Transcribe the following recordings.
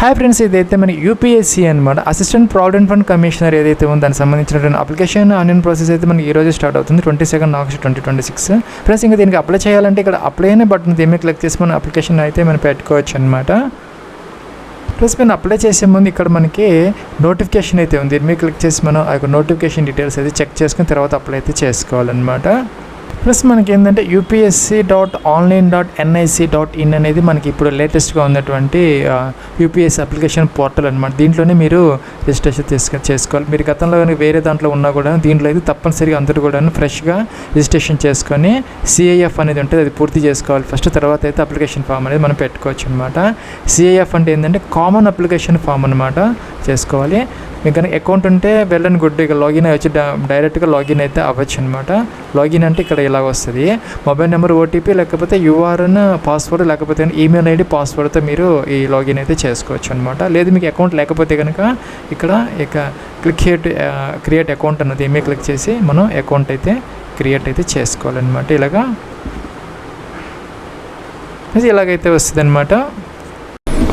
Hi friends, ఇదైతే మన UPSC అనమాట, అసిస్టెంట్ ప్రావిడెంట్ ఫండ్ కమిషనర్ ఏదైతే ఉందో దానికి సంబంధించినటువంటి అప్లికేషన్ ఆన్లైన్ ప్రాసెస్ అయితే మనకి ఈ రోజు స్టార్ట్ అవుతుంది 22 ఆగస్ట్ 2026. ఫ్రెండ్స్, ఇంకా దీనికి అప్లై చేయాలంటే ఇక్కడ అప్లై అనే బటన్ దీని మీద క్లిక్ చేసి మన అప్లికేషన్ అయితే మనం పెట్టుకోవచ్చు అనమాట. ప్లస్ మనం అప్లై చేసే ముందు ఇక్కడ మనకి నోటిఫికేషన్ అయితే ఉంది, దీని మీద క్లిక్ చేసి మనం ఆ యొక్క నోటిఫికేషన్ డీటెయిల్స్ అయితే చెక్ చేసుకుని తర్వాత అప్లై అయితే చేసుకోవాలన్నమాట. ప్లస్ మనకి ఏంటంటే upsc.online.nic.in అనేది మనకి ఇప్పుడు లేటెస్ట్గా ఉన్నటువంటి యూపీఎస్సీ అప్లికేషన్ పోర్టల్ అనమాట. దీంట్లోనే మీరు రిజిస్ట్రేషన్ చేసుకోవాలి. మీరు గతంలో కానీ వేరే దాంట్లో ఉన్నా కూడా దీంట్లో అయితే తప్పనిసరిగా అందరూ కూడా ఫ్రెష్గా రిజిస్ట్రేషన్ చేసుకొని సిఐఎఫ్ అనేది ఉంటుంది, అది పూర్తి చేసుకోవాలి ఫస్ట్. తర్వాత అయితే అప్లికేషన్ ఫామ్ అనేది మనం పెట్టుకోవచ్చు అనమాట. సిఐఎఫ్ అంటే ఏంటంటే కామన్ అప్లికేషన్ ఫామ్ అనమాట, చేసుకోవాలి. మీకు కనుక అకౌంట్ ఉంటే వెళ్ళని గుడ్, ఇక లాగిన్ అయ్యి వచ్చి డైరెక్ట్గా లాగిన్ అయితే అవ్వచ్చు అనమాట. లాగిన్ అంటే ఇక్కడ ఇలాగ వస్తుంది, మొబైల్ నెంబర్, ఓటీపీ, లేకపోతే యూఆర్ఎన్ పాస్వర్డ్, లేకపోతే ఈమెయిల్ ఐడి పాస్వర్డ్తో మీరు ఈ లాగిన్ అయితే చేసుకోవచ్చు అనమాట. లేదు మీకు అకౌంట్ లేకపోతే కనుక ఇక్కడ ఇక క్రియేట్ అకౌంట్ అన్నది ఏమీ క్లిక్ చేసి మనం అకౌంట్ అయితే క్రియేట్ అయితే చేసుకోవాలన్నమాట. ఇలాగైతే వస్తుంది అనమాట.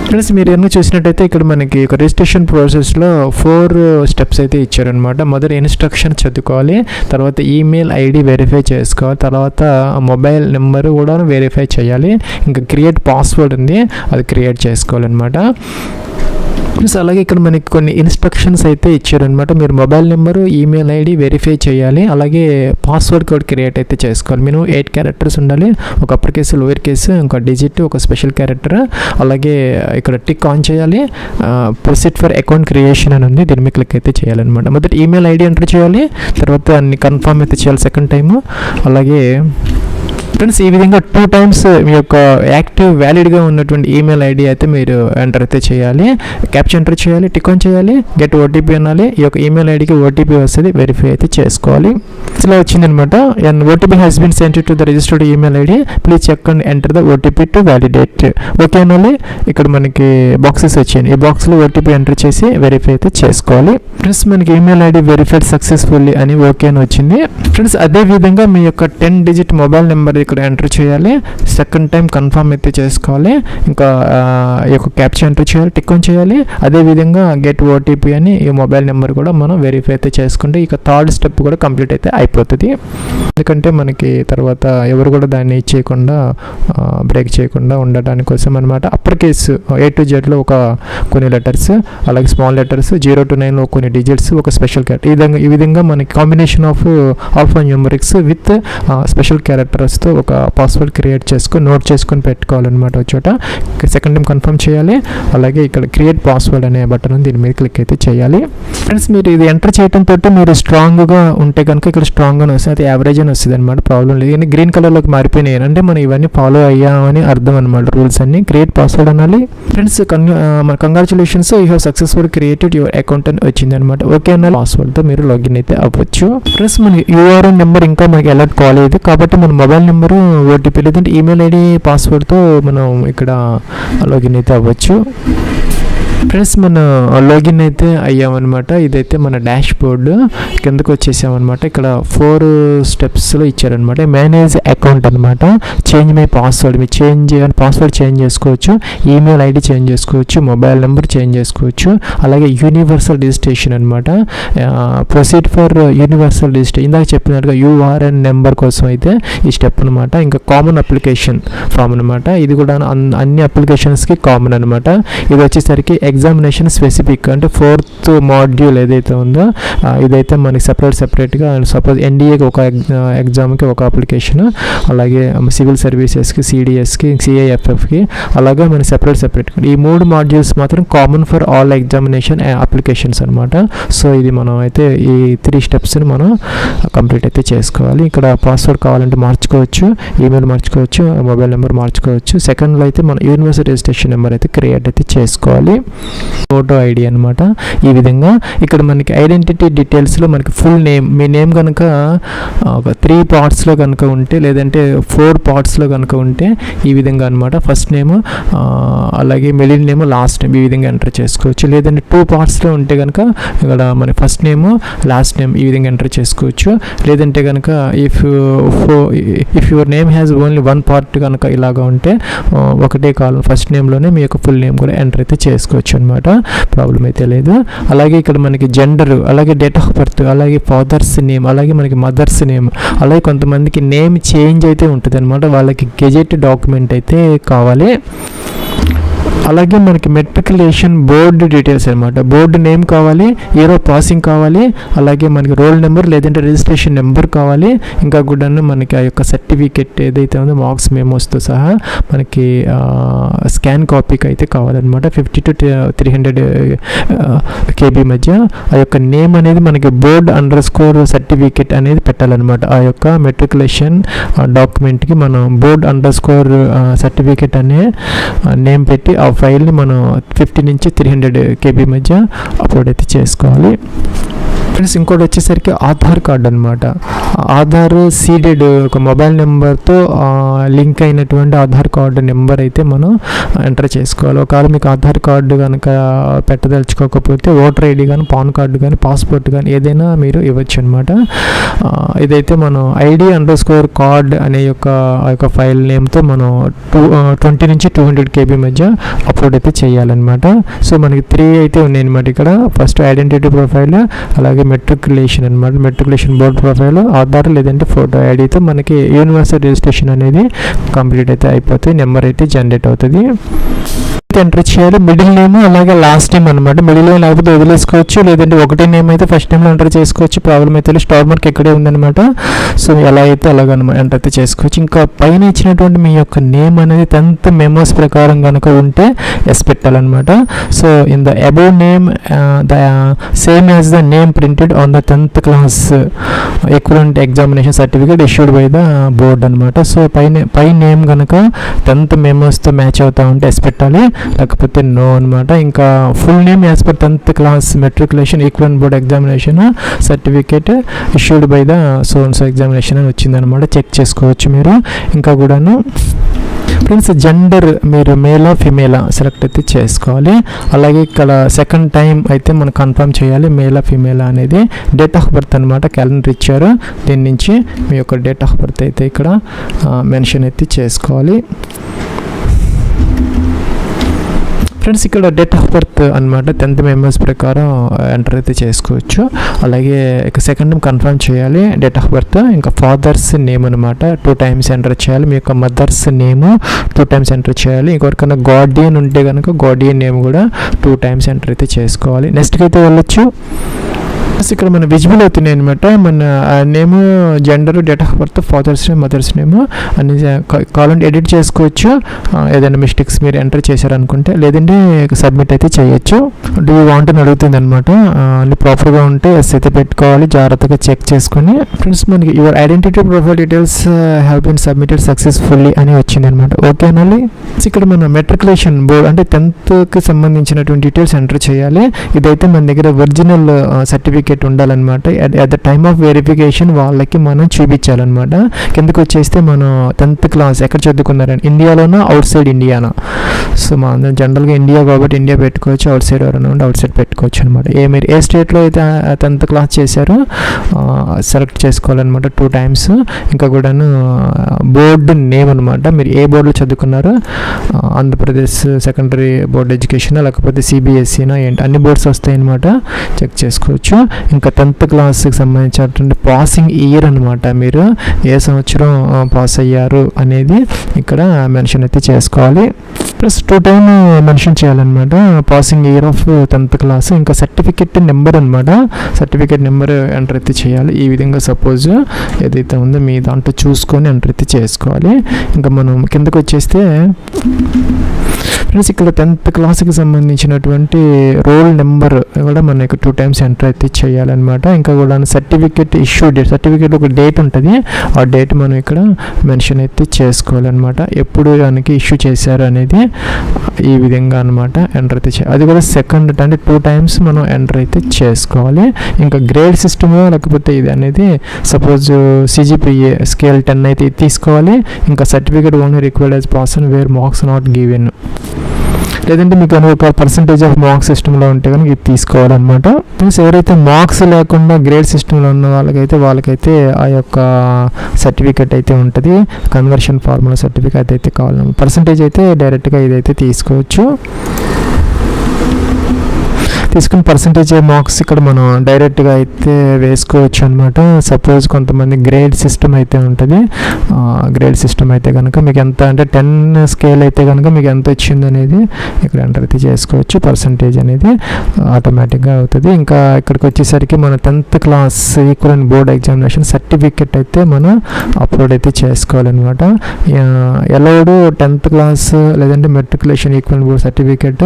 ఫ్రెండ్స్, మీరు ఎన్నో చూసినట్టయితే ఇక్కడ మనకి ఒక రిజిస్ట్రేషన్ ప్రాసెస్లో 4 స్టెప్స్ అయితే ఇచ్చారనమాట. మొదటి ఇన్స్ట్రక్షన్ చదువుకోవాలి, తర్వాత ఈమెయిల్ ఐడి వెరిఫై చేసుకోవాలి, తర్వాత మొబైల్ నెంబర్ కూడా వెరిఫై చేయాలి, ఇంకా క్రియేట్ పాస్వర్డ్ ఉంది, అది క్రియేట్ చేసుకోవాలన్నమాట. ప్లస్ అలాగే ఇక్కడ మనకి కొన్ని ఇన్స్ట్రక్షన్స్ అయితే ఇచ్చారనమాట. మీరు mobile number, email ID verify చేయాలి, అలాగే పాస్వర్డ్ కోడ్ క్రియేట్ అయితే చేసుకోవాలి. మినిమం 8 క్యారెక్టర్స్ ఉండాలి, ఒక అప్పర్ కేసు, లోయర్ కేసు, ఒక డిజిట్, ఒక స్పెషల్ క్యారెక్టర్. అలాగే ఇక్కడ టిక్ ఆన్ చేయాలి, ప్రొసీడ్ ఫర్ అకౌంట్ క్రియేషన్ అని ఉంది, దీని మీద క్లిక్ అయితే చేయాలన్నమాట. మొదటి ఈమెయిల్ ఐడి ఎంటర్ చేయాలి, తర్వాత అన్ని కన్ఫర్మ్ అయితే చేయాలి సెకండ్ టైము. అలాగే ఫ్రెండ్స్, ఈ విధంగా 2 times మీ యొక్క యాక్టివ్ వ్యాలిడ్గా ఉన్నటువంటి ఈమెయిల్ ఐడి అయితే మీరు ఎంటర్ అయితే చేయాలి, క్యాప్చర్ ఎంటర్ చేయాలి, టిక్ ఆన్ చేయాలి, గెట్ ఓటీపీ అనాలి. ఈ యొక్క ఈమెయిల్ ఐడికి ఓటీపీ వస్తుంది, వెరిఫై అయితే చేసుకోవాలి. ఇలా వచ్చిందనమాట. And OTP has been sent to the registered email ID, please check and enter the OTP to validate. Okay అనాలి. ఇక్కడ మనకి బాక్సెస్ వచ్చాయి, ఈ బాక్స్లో ఓటీపీ ఎంటర్ చేసి వెరిఫై అయితే చేసుకోవాలి. ఫ్రెండ్స్, మనకి ఈమెయిల్ ఐడి వెరిఫైడ్ సక్సెస్ఫుల్లీ అని ఓకే అని వచ్చింది. ఫ్రెండ్స్, అదేవిధంగా మీ యొక్క 10 digit మొబైల్ నెంబర్ ఇక్కడ ఎంటర్ చేయాలి, సెకండ్ టైం కన్ఫర్మ్ అయితే చేసుకోవాలి, ఇంకా ఈ యొక్క క్యాప్చర్ ఎంటర్ చేయాలి, టిక్ ఆన్ చేయాలి. అదేవిధంగా గెట్ ఓటీపీ అని ఈ మొబైల్ నెంబర్ కూడా మనం వెరిఫై అయితే చేసుకుంటే ఇక 3rd స్టెప్ కూడా కంప్లీట్ అయితే అయిపోతుంది. ఎందుకంటే మనకి తర్వాత ఎవరు కూడా దాన్ని చేయకుండా బ్రేక్ చేయకుండా ఉండటానికి కోసం అనమాట. Upper case A to Z ఒక కొన్ని లెటర్స్, అలాగే స్మాల్ లెటర్స్ 0 to 9 కొన్ని డిజిట్స్, ఒక స్పెషల్ క్యారెక్టర్. ఈ విధంగా మనకి combination of alpha numerics with special క్యారెక్టర్స్తో ఒక పాస్వర్డ్ క్రియేట్ చేసుకొని నోట్ చేసుకొని పెట్టుకోవాలన్నమాట ఒక చోట. సెకండ్ టైం కన్ఫర్మ్ చేయాలి, అలాగే ఇక్కడ క్రియేట్ పాస్వర్డ్ అనే బటన్ ఉంది, దీని మీద క్లిక్ అయితే చేయాలి. ఫ్రెండ్స్, మీరు ఇది ఎంటర్ చేయడంతో మీరు స్ట్రాంగ్గా ఉంటే కనుక ఇక్కడ స్ట్రాంగ్గానే వస్తుంది, అది యావరేజ్ అని వస్తుంది అనమాట, ప్రాబ్లం లేదు. కానీ గ్రీన్ కలర్లోకి మారిపోయినాయి అంటే మనం ఇవన్నీ ఫాలో అయ్యామని అర్థం అనమాట, రూల్స్ అన్ని. క్రియేట్ పాస్వర్డ్ అనాలి. Friends, congratulations, you have successful created your account అని వచ్చింది అనమాట. ఓకే అన్న పాస్వర్డ్తో మీరు లాగిన్ అయితే అవ్వచ్చు. ఫ్రెండ్స్, మనకి యూఆర్ఎన్ నెంబర్ ఇంకా మనకి అలర్ట్ కాలేదు కాబట్టి మన మొబైల్ నెంబరు, ఓటీపీ లేదంటే ఈమెయిల్ ఐడి పాస్వర్డ్తో మనం ఇక్కడ లాగిన్ అయితే అవ్వచ్చు. ఫ్రెండ్స్, మన లాగిన్ అయితే అయ్యామన్నమాట. ఇదైతే మన డాష్ బోర్డ్ కిందకు వచ్చేసామన్నమాట. ఇక్కడ 4 స్టెప్స్లో ఇచ్చారనమాట. మేనేజ్ అకౌంట్ అనమాట, చేంజ్ మై పాస్వర్డ్, మీరు పాస్వర్డ్ చేంజ్ చేసుకోవచ్చు, ఈమెయిల్ ఐడి చేంజ్ చేసుకోవచ్చు, మొబైల్ నెంబర్ చేంజ్ చేసుకోవచ్చు, అలాగే యూనివర్సల్ రిజిస్ట్రేషన్ అనమాట. ప్రొసీడ్ ఫర్ యూనివర్సల్ రిజిస్ట్రేషన్, ఇందాక చెప్పినట్టుగా యూఆర్ఎన్ నెంబర్ కోసం అయితే ఈ స్టెప్ అనమాట. ఇంకా కామన్ అప్లికేషన్ ఫామ్ అనమాట, ఇది కూడా అన్ని అప్లికేషన్స్కి కామన్ అనమాట. ఇది వచ్చేసరికి ఎగ్జామినేషన్ స్పెసిఫిక్, అంటే 4th మాడ్యూల్ ఏదైతే ఉందో ఇదైతే మనకి సెపరేట్గా, సపోజ్ ఎన్డీఏకి ఒక ఎగ్జామ్కి ఒక అప్లికేషన్, అలాగే సివిల్ సర్వీసెస్కి, సిడిఎస్కి, సిఐఎఫ్ఎఫ్కి అలాగే మనకి సెపరేట్ ఈ 3 మాడ్యూల్స్ మాత్రం common for all examination applications అనమాట. సో ఇది మనం అయితే ఈ 3 స్టెప్స్ని మనం కంప్లీట్ అయితే చేసుకోవాలి. ఇక్కడ పాస్వర్డ్ కావాలంటే మార్చుకోవచ్చు, ఈమెయిల్ మార్చుకోవచ్చు, మొబైల్ నెంబర్ మార్చుకోవచ్చు. సెకండ్లో అయితే మనం యూనివర్సల్ రిజిస్ట్రేషన్ నెంబర్ అయితే క్రియేట్ అయితే చేసుకోవాలి, ఫోటో ఐడి అనమాట. ఈ విధంగా ఇక్కడ మనకి ఐడెంటిటీ డీటెయిల్స్లో మనకి ఫుల్ నేమ్, మీ నేమ్ కనుక ఒక 3 partsలో కనుక ఉంటే, లేదంటే 4 partsలో కనుక ఉంటే ఈ విధంగా అనమాట. ఫస్ట్ నేమ్, అలాగే మిడిల్ నేమ్, లాస్ట్ నేమ్ ఈ విధంగా ఎంటర్ చేసుకోవచ్చు. లేదంటే 2 partsలో ఉంటే కనుక ఇక్కడ మన ఫస్ట్ నేమ్, లాస్ట్ నేమ్ ఈ విధంగా ఎంటర్ చేసుకోవచ్చు. లేదంటే కనుక if your name has only 1 part కనుక ఇలాగా ఉంటే ఒకటే కాలం ఫస్ట్ నేమ్లోనే మీ యొక్క ఫుల్ నేమ్ కూడా ఎంటర్ అయితే చేసుకోవచ్చు చేసుకోవచ్చు అనమాట, ప్రాబ్లం అయితే లేదు. అలాగే ఇక్కడ మనకి జెండర్, అలాగే డేట్ ఆఫ్ బర్త్, అలాగే ఫాదర్స్ నేమ్, అలాగే మనకి మదర్స్ నేమ్, అలాగే కొంతమందికి నేమ్ చేంజ్ అయితే ఉంటుంది అనమాట, వాళ్ళకి గెజెట్ డాక్యుమెంట్ అయితే కావాలి. అలాగే మనకి మెట్రికులేషన్ బోర్డు డీటెయిల్స్ అనమాట, బోర్డు నేమ్ కావాలి, ఇయర్ ఆఫ్ పాసింగ్ కావాలి, అలాగే మనకి రోల్ నెంబర్ లేదంటే రిజిస్ట్రేషన్ నెంబర్ కావాలి. ఇంకా కూడా మనకి ఆ యొక్క సర్టిఫికెట్ ఏదైతే ఉందో మార్క్స్ మెమోస్తో సహా మనకి స్కాన్ కాపీకి అయితే కావాలన్నమాట. 50 to 300 KB మధ్య ఆ యొక్క నేమ్ అనేది మనకి board_ సర్టిఫికెట్ అనేది పెట్టాలన్నమాట. ఆ యొక్క మెట్రికులేషన్ డాక్యుమెంట్కి మనం board_ సర్టిఫికెట్ అనే నేమ్ పెట్టి ఆ ఫైల్ని మనం 50 నుంచి 300 KB మధ్య అప్లోడ్ అయితే చేసుకోవాలి. ఫ్రెండ్స్ ఇంకోటి వచ్చేసరికి ఆధార్ కార్డు అనమాట. ఆధార్ సీడెడ్ ఒక మొబైల్ నెంబర్తో లింక్ అయినటువంటి ఆధార్ కార్డు నెంబర్ అయితే మనం ఎంటర్ చేసుకోవాలి. ఒకవేళ మీకు ఆధార్ కార్డు కనుక పెట్టదలుచుకోకపోతే ఓటర్ ఐడి కానీ, పాన్ కార్డు కానీ, పాస్పోర్ట్ కానీ ఏదైనా మీరు ఇవ్వచ్చు అనమాట. ఇదైతే మనం ID_కార్డ్ అనే ఆ యొక్క ఫైల్ నేమ్తో మనం 20 నుంచి 200 KB మధ్య అప్లోడ్ అయితే చేయాలన్నమాట. సో మనకి 3 అయితే ఉన్నాయి అనమాట ఇక్కడ. ఫస్ట్ ఐడెంటిటీ ప్రొఫైల్, అలాగే మెట్రికులేషన్ అనమాట, మెట్రికులేషన్ బోర్డ్ ప్రొఫైల్, ఆధార్ లేదంటే ఫోటో ఐడితో మనకి యూనివర్సల్ రిజిస్ట్రేషన్ అనేది కంప్లీట్ అయితే అయిపోతుంది, నెంబర్ అయితే జనరేట్ అవుతుంది. ఎంటర్ చేయాలి. మిడిల్ నేమ్ అలాగే లాస్ట్ నేమ్ అనమాట. మిడిల్ నేమ్ లేకపోతే వదిలేసుకోవచ్చు, లేదంటే ఒకటే నేమ్ అయితే ఫస్ట్ నేమ్లో ఎంటర్ చేసుకోవచ్చు, ప్రాబ్లం అయితే స్టార్ మార్క్ ఇక్కడే ఉందన్నమాట. సో ఎలా అయితే అలాగనమాట ఎంటర్ అయితే చేసుకోవచ్చు. ఇంకా పైన ఇచ్చినటువంటి మీ యొక్క నేమ్ అనేది 10th మెమోస్ ప్రకారం కనుక ఉంటే ఎస్ పెట్టాలన్నమాట. So in the above name the same as the name printed on the 10th class equivalent examination certificate issued by the board అనమాట. సో పై నేమ్ కనుక 10th మెమోస్తో మ్యాచ్ అవుతా ఉంటే ఎస్ పెట్టాలి, లేకపోతే నో అనమాట. ఇంకా full name as per 10th class matriculation equivalent board examination certificate issued by the so examination అని వచ్చిందనమాట, చెక్ చేసుకోవచ్చు మీరు. ఇంకా కూడాను ఫ్రెండ్స్ జెండర్ మీరు మేలా ఫిమేలా సెలెక్ట్ అయితే చేసుకోవాలి. అలాగే ఇక్కడ సెకండ్ టైం అయితే మనం కన్ఫర్మ్ చేయాలి మేలా ఫిమేలా అనేది. డేట్ ఆఫ్ బర్త్ అనమాట, క్యాలెండర్ ఇచ్చారు, దీని నుంచి మీ యొక్క డేట్ ఆఫ్ బర్త్ అయితే ఇక్కడ మెన్షన్ అయితే చేసుకోవాలి. ఫ్రెండ్స్ ఇక్కడ డేట్ ఆఫ్ బర్త్ అనమాట 10th మెమోస్ ప్రకారం ఎంటర్ అయితే చేసుకోవచ్చు. అలాగే ఇక సెకండ్ కన్ఫర్మ్ చేయాలి డేట్ ఆఫ్ బర్త్. ఇంకా ఫాదర్స్ నేమ్ అనమాట 2 times ఎంటర్ చేయాలి. మీ యొక్క మదర్స్ నేమ్ 2 times ఎంటర్ చేయాలి. ఇంకొకరికన్నా గార్డియన్ ఉంటే కనుక గార్డియన్ నేమ్ కూడా 2 times ఎంటర్ అయితే చేసుకోవాలి. నెక్స్ట్కి అయితే వెళ్ళొచ్చు. ఇక్కడ మన విజిబుల్ అవుతున్నాయి అనమాట, మన name, gender, date of birth, father's name, mother's name అన్ని కావాలంటే ఎడిట్ చేసుకోవచ్చు ఏదైనా మిస్టేక్స్ మీరు ఎంటర్ చేశారనుకుంటే, లేదంటే సబ్మిట్ అయితే చేయొచ్చు. డూ యూ వాంట్ అని అడుగుతుంది అనమాట. అన్ని ప్రాపర్గా ఉంటే ఎస్ అయితే పెట్టుకోవాలి, జాగ్రత్తగా చెక్ చేసుకుని. ఫ్రెండ్స్ మనకి your identity profile details have been submitted successfully అని వచ్చింది అనమాట. ఓకేనండి. ఇక్కడ మన మెట్రికులేషన్ బోర్డ్ అంటే 10th సంబంధించినటువంటి డీటెయిల్స్ ఎంటర్ చేయాలి. ఇదైతే మన దగ్గర ఒరిజినల్ సర్టిఫికేట్ ఉండాలన్నమాట. At the time of verification వాళ్ళకి మనం చూపించాలన్నమాట. కిందకు వచ్చేస్తే మనం 10th క్లాస్ ఎక్కడ చదువుకున్నారని, ఇండియాలోనా అవుట్ సైడ్ ఇండియానా. సో మనం జనరల్గా ఇండియా కాబట్టి ఇండియా పెట్టుకోవచ్చు, అవుట్ సైడ్ ఎవరైనా ఉంటే అవుట్ సైడ్ పెట్టుకోవచ్చు అనమాట. మీరు ఏ స్టేట్లో అయితే 10th క్లాస్ చేశారో సెలెక్ట్ చేసుకోవాలన్నమాట 2 times. ఇంకా కూడాను బోర్డు నేమ్ అనమాట, మీరు ఏ బోర్డులో చదువుకున్నారో, ఆంధ్రప్రదేశ్ సెకండరీ బోర్డ్ ఎడ్యుకేషన్ లేకపోతే CBSEనా ఏంటి, అన్ని బోర్డ్స్ వస్తాయి అనమాట, చెక్ చేసుకోవచ్చు. ఇంకా 10th క్లాస్కి సంబంధించినటువంటి పాసింగ్ ఇయర్ అనమాట, మీరు ఏ సంవత్సరం పాస్ అయ్యారు అనేది ఇక్కడ మెన్షన్ అయితే చేసుకోవాలి. ప్లస్ 2 times మెన్షన్ చేయాలన్నమాట passing year of 10th class. ఇంకా సర్టిఫికెట్ నెంబర్ అనమాట, సర్టిఫికెట్ నెంబర్ ఎంటర్ అయితే చేయాలి. ఈ విధంగా సపోజ్ ఏదైతే ఉందో మీ దాంట్లో చూసుకొని ఎంటర్ అయితే చేసుకోవాలి. ఇంకా మనం కిందకు వచ్చేస్తే ఫ్రెండ్స్ ఇక్కడ 10th క్లాస్కి సంబంధించినటువంటి రోల్ నెంబర్ కూడా మనకి 2 times ఎంటర్ అయితే చేయాలన్నమాట. ఇంకా కూడా సర్టిఫికెట్ ఇష్యూ డేట్, సర్టిఫికెట్ ఒక డేట్ ఉంటుంది, ఆ డేట్ మనం ఇక్కడ మెన్షన్ అయితే చేసుకోవాలన్నమాట. ఎప్పుడు దానికి ఇష్యూ చేశారు అనేది ఈ విధంగా అనమాట ఎంటర్ అయితే చేయాలి. అది కూడా సెకండ్ అంటే 2 times మనం ఎంటర్ అయితే చేసుకోవాలి. ఇంకా గ్రేడ్ సిస్టమ్ లేకపోతే ఇది అనేది సపోజ్ CGPA స్కేల్ 10 అయితే తీసుకోవాలి. ఇంకా certificate only required as person wear marks not given, లేదంటే మీకు ఒక పర్సంటేజ్ ఆఫ్ మార్క్స్ సిస్టంలో ఉంటే కనుక ఇది తీసుకోవాలన్నమాట. ప్లస్ ఎవరైతే మార్క్స్ లేకుండా గ్రేడ్ సిస్టంలో ఉన్న వాళ్ళకైతే ఆ యొక్క సర్టిఫికెట్ అయితే ఉంటుంది, కన్వర్షన్ ఫార్ములా సర్టిఫికేట్ అయితే కావాలి. పర్సంటేజ్ అయితే డైరెక్ట్గా ఇదైతే తీసుకోవచ్చు. తీసుకుని పర్సంటేజ్ మార్క్స్ ఇక్కడ మనం డైరెక్ట్గా అయితే వేసుకోవచ్చు అనమాట. సపోజ్ కొంతమంది గ్రేడ్ సిస్టమ్ అయితే ఉంటుంది. గ్రేడ్ సిస్టమ్ అయితే కనుక మీకు ఎంత అంటే 10 స్కేల్ అయితే కనుక మీకు ఎంత వచ్చింది అనేది ఇక్కడ ఎంటర్ అయితే చేసుకోవచ్చు. పర్సంటేజ్ అనేది ఆటోమేటిక్గా అవుతుంది. ఇంకా ఇక్కడికి వచ్చేసరికి మన 10th class equivalent board examination certificate అయితే మనం అప్లోడ్ అయితే చేసుకోవాలన్నమాట. ఎలౌడ్ 10th క్లాస్ లేదంటే matriculation equivalent board certificate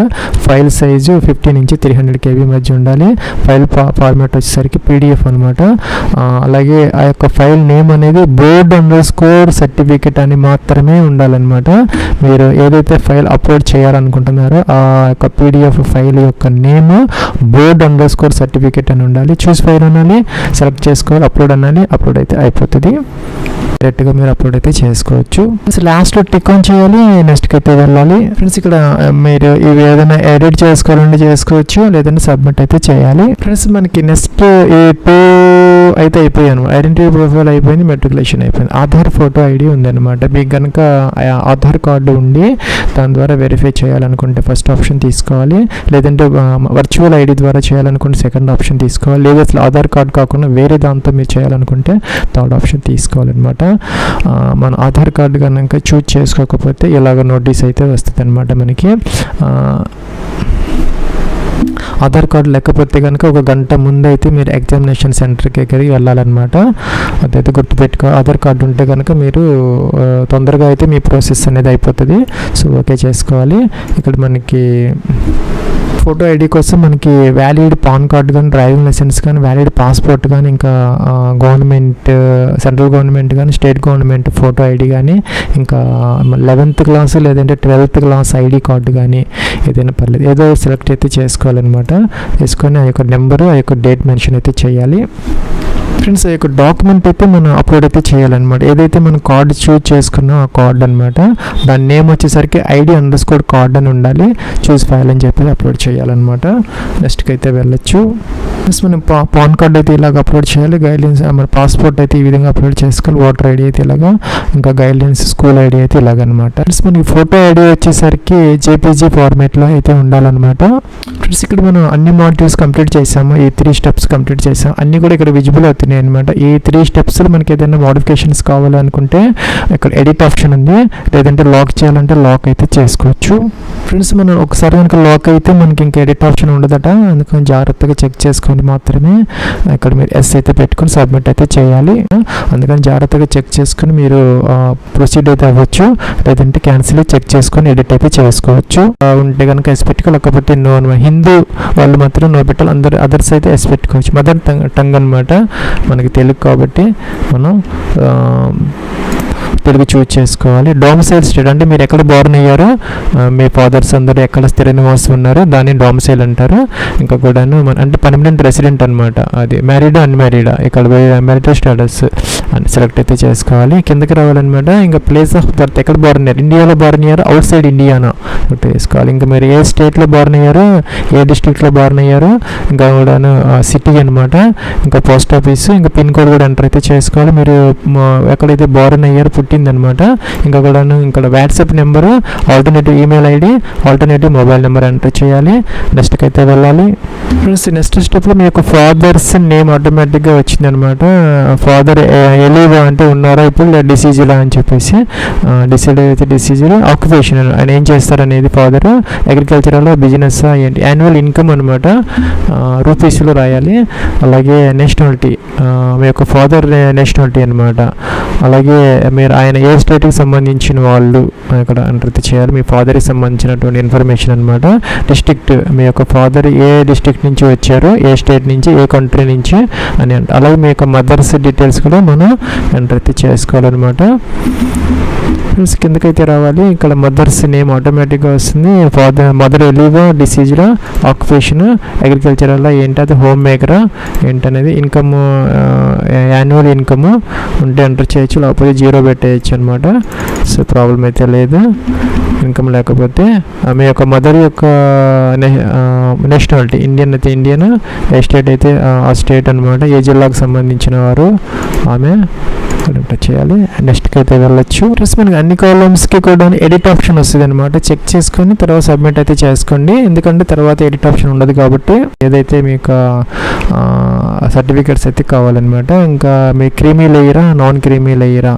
file size 50 నుంచి 300 KB మధ్య ఉండాలి. ఫైల్ ఫార్మాట్ వచ్చేసరికి PDF అనమాట. అలాగే ఆ యొక్క ఫైల్ నేమ్ అనేది board_certificate అని మాత్రమే ఉండాలన్నమాట. మీరు ఏదైతే ఫైల్ అప్లోడ్ చేయాలనుకుంటున్నారో ఆ యొక్క PDF ఫైల్ యొక్క నేమ్ board_certificate అని ఉండాలి. చూస్ ఫైల్ అనాలి, సెలెక్ట్ చేసుకోవాలి, అప్లోడ్ అనాలి, అప్లోడ్ అయితే అయిపోతుంది. డైరెక్ట్గా మీరు అప్లోడ్ అయితే చేసుకోవచ్చు. లాస్ట్లో టిక్ ఆన్ చేయాలి, నెక్స్ట్కి అయితే వెళ్ళాలి. ఫ్రెండ్స్ ఇక్కడ మీరు ఇవి ఏదైనా ఎడిట్ చేసుకోవాలంటే చేసుకోవచ్చు, లేదంటే సబ్మిట్ అయితే చేయాలి. ఫ్రెండ్స్ మనకి నెక్స్ట్ ఈ 2 అయితే అయిపోయాను. ఐడెంటిటీ ప్రొఫైల్ అయిపోయింది, మెట్రికులేషన్ అయిపోయింది. ఆధార్ ఫోటో ఐడి ఉందన్నమాట. మీకు కనుక ఆధార్ కార్డు ఉండి దాని ద్వారా వెరిఫై చేయాలనుకుంటే ఫస్ట్ ఆప్షన్ తీసుకోవాలి, లేదంటే వర్చువల్ ఐడి ద్వారా చేయాలనుకుంటే సెకండ్ ఆప్షన్ తీసుకోవాలి, లేదా అసలు ఆధార్ కార్డు కాకుండా వేరే దాంతో మీరు చేయాలనుకుంటే థర్డ్ ఆప్షన్ తీసుకోవాలన్నమాట. మన ఆధార్ కార్డు కనుక చూజ్ చేసుకోకపోతే ఇలాగ నోటీస్ అయితే వస్తుంది అనమాట మనకి. ఆధార్ కార్డు లేకపోతే కనుక 1 గంట ముందు అయితే మీరు ఎగ్జామినేషన్ సెంటర్కి ఎక్కడికి వెళ్ళాలన్నమాట. అదైతే గుర్తుపెట్టుకో. ఆధార్ కార్డు ఉంటే కనుక మీరు తొందరగా అయితే మీ ప్రాసెస్ అనేది అయిపోతుంది. సో ఓకే చేసుకోవాలి. ఇక్కడ మనకి ఫోటో ఐడి కోసం మనకి వ్యాలిడ్ పాన్ కార్డు కానీ, డ్రైవింగ్ లైసెన్స్ కానీ, వ్యాలిడ్ పాస్పోర్ట్ కానీ, ఇంకా గవర్నమెంట్ సెంట్రల్ గవర్నమెంట్ కానీ, స్టేట్ గవర్నమెంట్ ఫోటో ఐడి కానీ, ఇంకా 11th క్లాస్ లేదంటే 12th క్లాస్ ఐడి కార్డు కానీ ఏదైనా పర్లేదు, ఏదో సెలెక్ట్ అయితే చేసుకోవాలన్నమాట. చేసుకొని ఆ యొక్క నెంబరు, ఆ యొక్క డేట్ మెన్షన్ అయితే చేయాలి. ఫ్రెండ్స్ ఆ యొక్క డాక్యుమెంట్ అయితే మనం అప్లోడ్ అయితే చేయాలన్నమాట. ఏదైతే మనం కార్డు చూజ్ చేసుకున్నా ఆ కార్డు అనమాట, దాని నేమ్ వచ్చేసరికి ID_కార్డ్ అని ఉండాలి. చూస్ ఫైల్ అని చెప్పి అప్లోడ్ చేయాలన్నమాట. నెక్స్ట్కి అయితే వెళ్ళొచ్చు. ప్లస్ మనం పాన్ కార్డ్ అయితే ఇలాగ అప్లోడ్ చేయాలి. గైడ్లైన్స్ మన పాస్పోర్ట్ అయితే ఈ విధంగా అప్లోడ్ చేసుకోవాలి. ఓటర్ ఐడి అయితే ఇలాగా, ఇంకా గైడ్లైన్స్ స్కూల్ ఐడి అయితే ఇలాగనమాట. ఫ్రెండ్స్ మనకి ఫోటో ఐడి వచ్చేసరికి JPG ఫార్మేట్లో అయితే ఉండాలన్నమాట. ఫ్రెండ్స్ ఇక్కడ మనం అన్ని మాడ్యూల్స్ కంప్లీట్ చేసాము. ఈ 3 స్టెప్స్ కంప్లీట్ చేసాము. అన్నీ కూడా ఇక్కడ విజిబుల్ అవుతున్నాయి అనమాట. ఈ 3 స్టెప్స్లో మనకి ఏదైనా మోడిఫికేషన్స్ కావాలనుకుంటే ఇక్కడ ఎడిట్ ఆప్షన్ ఉంది, లేదంటే లాక్ చేయాలంటే లాక్ అయితే చేసుకోవచ్చు. ఫ్రెండ్స్ మనం ఒకసారి కనుక లాక్ అయితే మనకి ఇంకా ఎడిట్ ఆప్షన్ ఉండదట. అందుకని జాగ్రత్తగా చెక్ చేసుకొని మాత్రమే ఇక్కడ మీరు ఎస్ అయితే పెట్టుకొని సబ్మిట్ అయితే చేయాలి. అందుకని జాగ్రత్తగా చెక్ చేసుకుని మీరు ప్రొసీడ్ అయితే అవ్వచ్చు, లేదంటే క్యాన్సిల్ చెక్ చేసుకొని ఎడిట్ అయితే చేసుకోవచ్చు. ఉంటే కనుక ఎస్ పెట్టుకోవాలి, లేకపోతే నో. హిందూ వాళ్ళు మాత్రం నో పెట్టాలి, అందరు అదర్స్ అయితే ఎస్ పెట్టుకోవచ్చు. మదర్ టంగ్ అనమాట మనకి తెలుగు కాబట్టి మనం తెలుగు చూజ్ చేసుకోవాలి. డొమిసైల్ స్టేట్ అంటే మీరు ఎక్కడ బోర్న్ అయ్యారో, మీ ఫాదర్స్ అందరూ ఎక్కడ స్థిర నివాసం ఉన్నారో దాన్ని డొమిసైల్ అంటారు. ఇంకా కూడాను అంటే పర్మనెంట్ రెసిడెంట్ అనమాట. అది మ్యారీడా అన్మ్యారీడా, ఇక్కడ మ్యారిటల్ స్టేటస్ అని సెలెక్ట్ అయితే చేసుకోవాలి. కిందకి రావాలన్నమాట. ఇంకా ప్లేస్ ఆఫ్ బర్త్ ఎక్కడ బోర్న్ అయ్యారు, ఇండియాలో బోర్న్ అయ్యారు, అవుట్ సైడ్ ఇండియానా వేసుకోవాలి. ఇంకా మీరు ఏ స్టేట్లో బోర్న్ అయ్యారో, ఏ డిస్ట్రిక్ట్లో బోర్న్ అయ్యారో, ఇంకా కూడాను సిటీ అనమాట, ఇంకా పోస్ట్ ఆఫీస్, ఇంకా పిన్ కోడ్ కూడా ఎంటర్ అయితే చేసుకోవాలి. మీరు ఎక్కడైతే బోర్న్ అయ్యారో పుట్టిందనమాట. ఇంకా కూడాను ఇక్కడ WhatsApp number, alternative email ID, alternative mobile number enter చేయాలి. నెక్స్ట్కి అయితే వెళ్ళాలి. ఫ్రెండ్స్ నెక్స్ట్ స్టెప్లో మీ యొక్క ఫాదర్స్ నేమ్ ఆటోమేటిక్గా వచ్చింది అనమాట. ఫాదర్ ఎలివా అంటే ఉన్నారా ఇప్పుడు, డిసీజులా అని చెప్పేసి డిసైడ్ అయితే డిసీజులు. ఆక్యుపేషన్ ఆయన ఏం చేస్తారనేది ఫాదర్, అగ్రికల్చరల్, బిజినెస్, ఏంటి, యాన్యువల్ ఇన్కమ్ అనమాట రూపీస్లో రాయాలి. అలాగే నేషనాలిటీ, మీ యొక్క ఫాదర్ నేషనాలిటీ అనమాట. అలాగే మీరు ఆయన ఏ స్టేట్కి సంబంధించిన వాళ్ళు ఇక్కడ ఎంటర్ చేయాలి. మీ ఫాదర్కి సంబంధించినటువంటి ఇన్ఫర్మేషన్ అనమాట. డిస్ట్రిక్ట్, మీ యొక్క ఫాదర్ ఏ డిస్ట్రిక్ట్ నుంచి వచ్చారో, ఏ స్టేట్ నుంచి, ఏ కంట్రీ నుంచి అని అంటే. అలాగే మీ యొక్క మదర్స్ డీటెయిల్స్ కూడా మనం ఎంటర్ చేసుకోవాలన్నమాట. కిందకైతే రావాలి. ఇక్కడ మదర్స్ నేమ్ ఆటోమేటిక్గా వస్తుంది. మదర్ ఎలివా, డిసీజ్రా, ఆక్యుపేషన్, అగ్రికల్చరల్ ఏంటి, అది హోమ్ మేకరా ఏంటనేది, ఇన్కమ్ యాన్యువల్ ఇన్కమ్ ఉంటే ఎంటర్ చేయొచ్చు, లేకపోతే 0 పెట్టేయచ్చు అనమాట. సో ప్రాబ్లం అయితే లేదు. ఇన్కమ్ లేకపోతే మీ యొక్క మదర్ యొక్క నేషనాలిటీ ఇండియన్ అయితే ఇండియన్, ఏ స్టేట్ అయితే ఆ స్టేట్ అనమాట, ఏ జిల్లాకు సంబంధించిన వారు ఆమె. ఎంటర్ చేయాలి. నెక్స్ట్కి అయితే వెళ్ళొచ్చు. ప్లస్ మనకి అన్ని కాలమ్స్కి కూడా ఎడిట్ ఆప్షన్ వస్తుంది అనమాట. చెక్ చేసుకొని తర్వాత సబ్మిట్ అయితే చేసుకోండి, ఎందుకంటే తర్వాత ఎడిట్ ఆప్షన్ ఉండదు కాబట్టి. ఏదైతే మీకు సర్టిఫికేట్స్ అయితే కావాలన్నమాట. ఇంకా మీ క్రీమీ లేయరా నాన్ క్రీమీ లేయరా,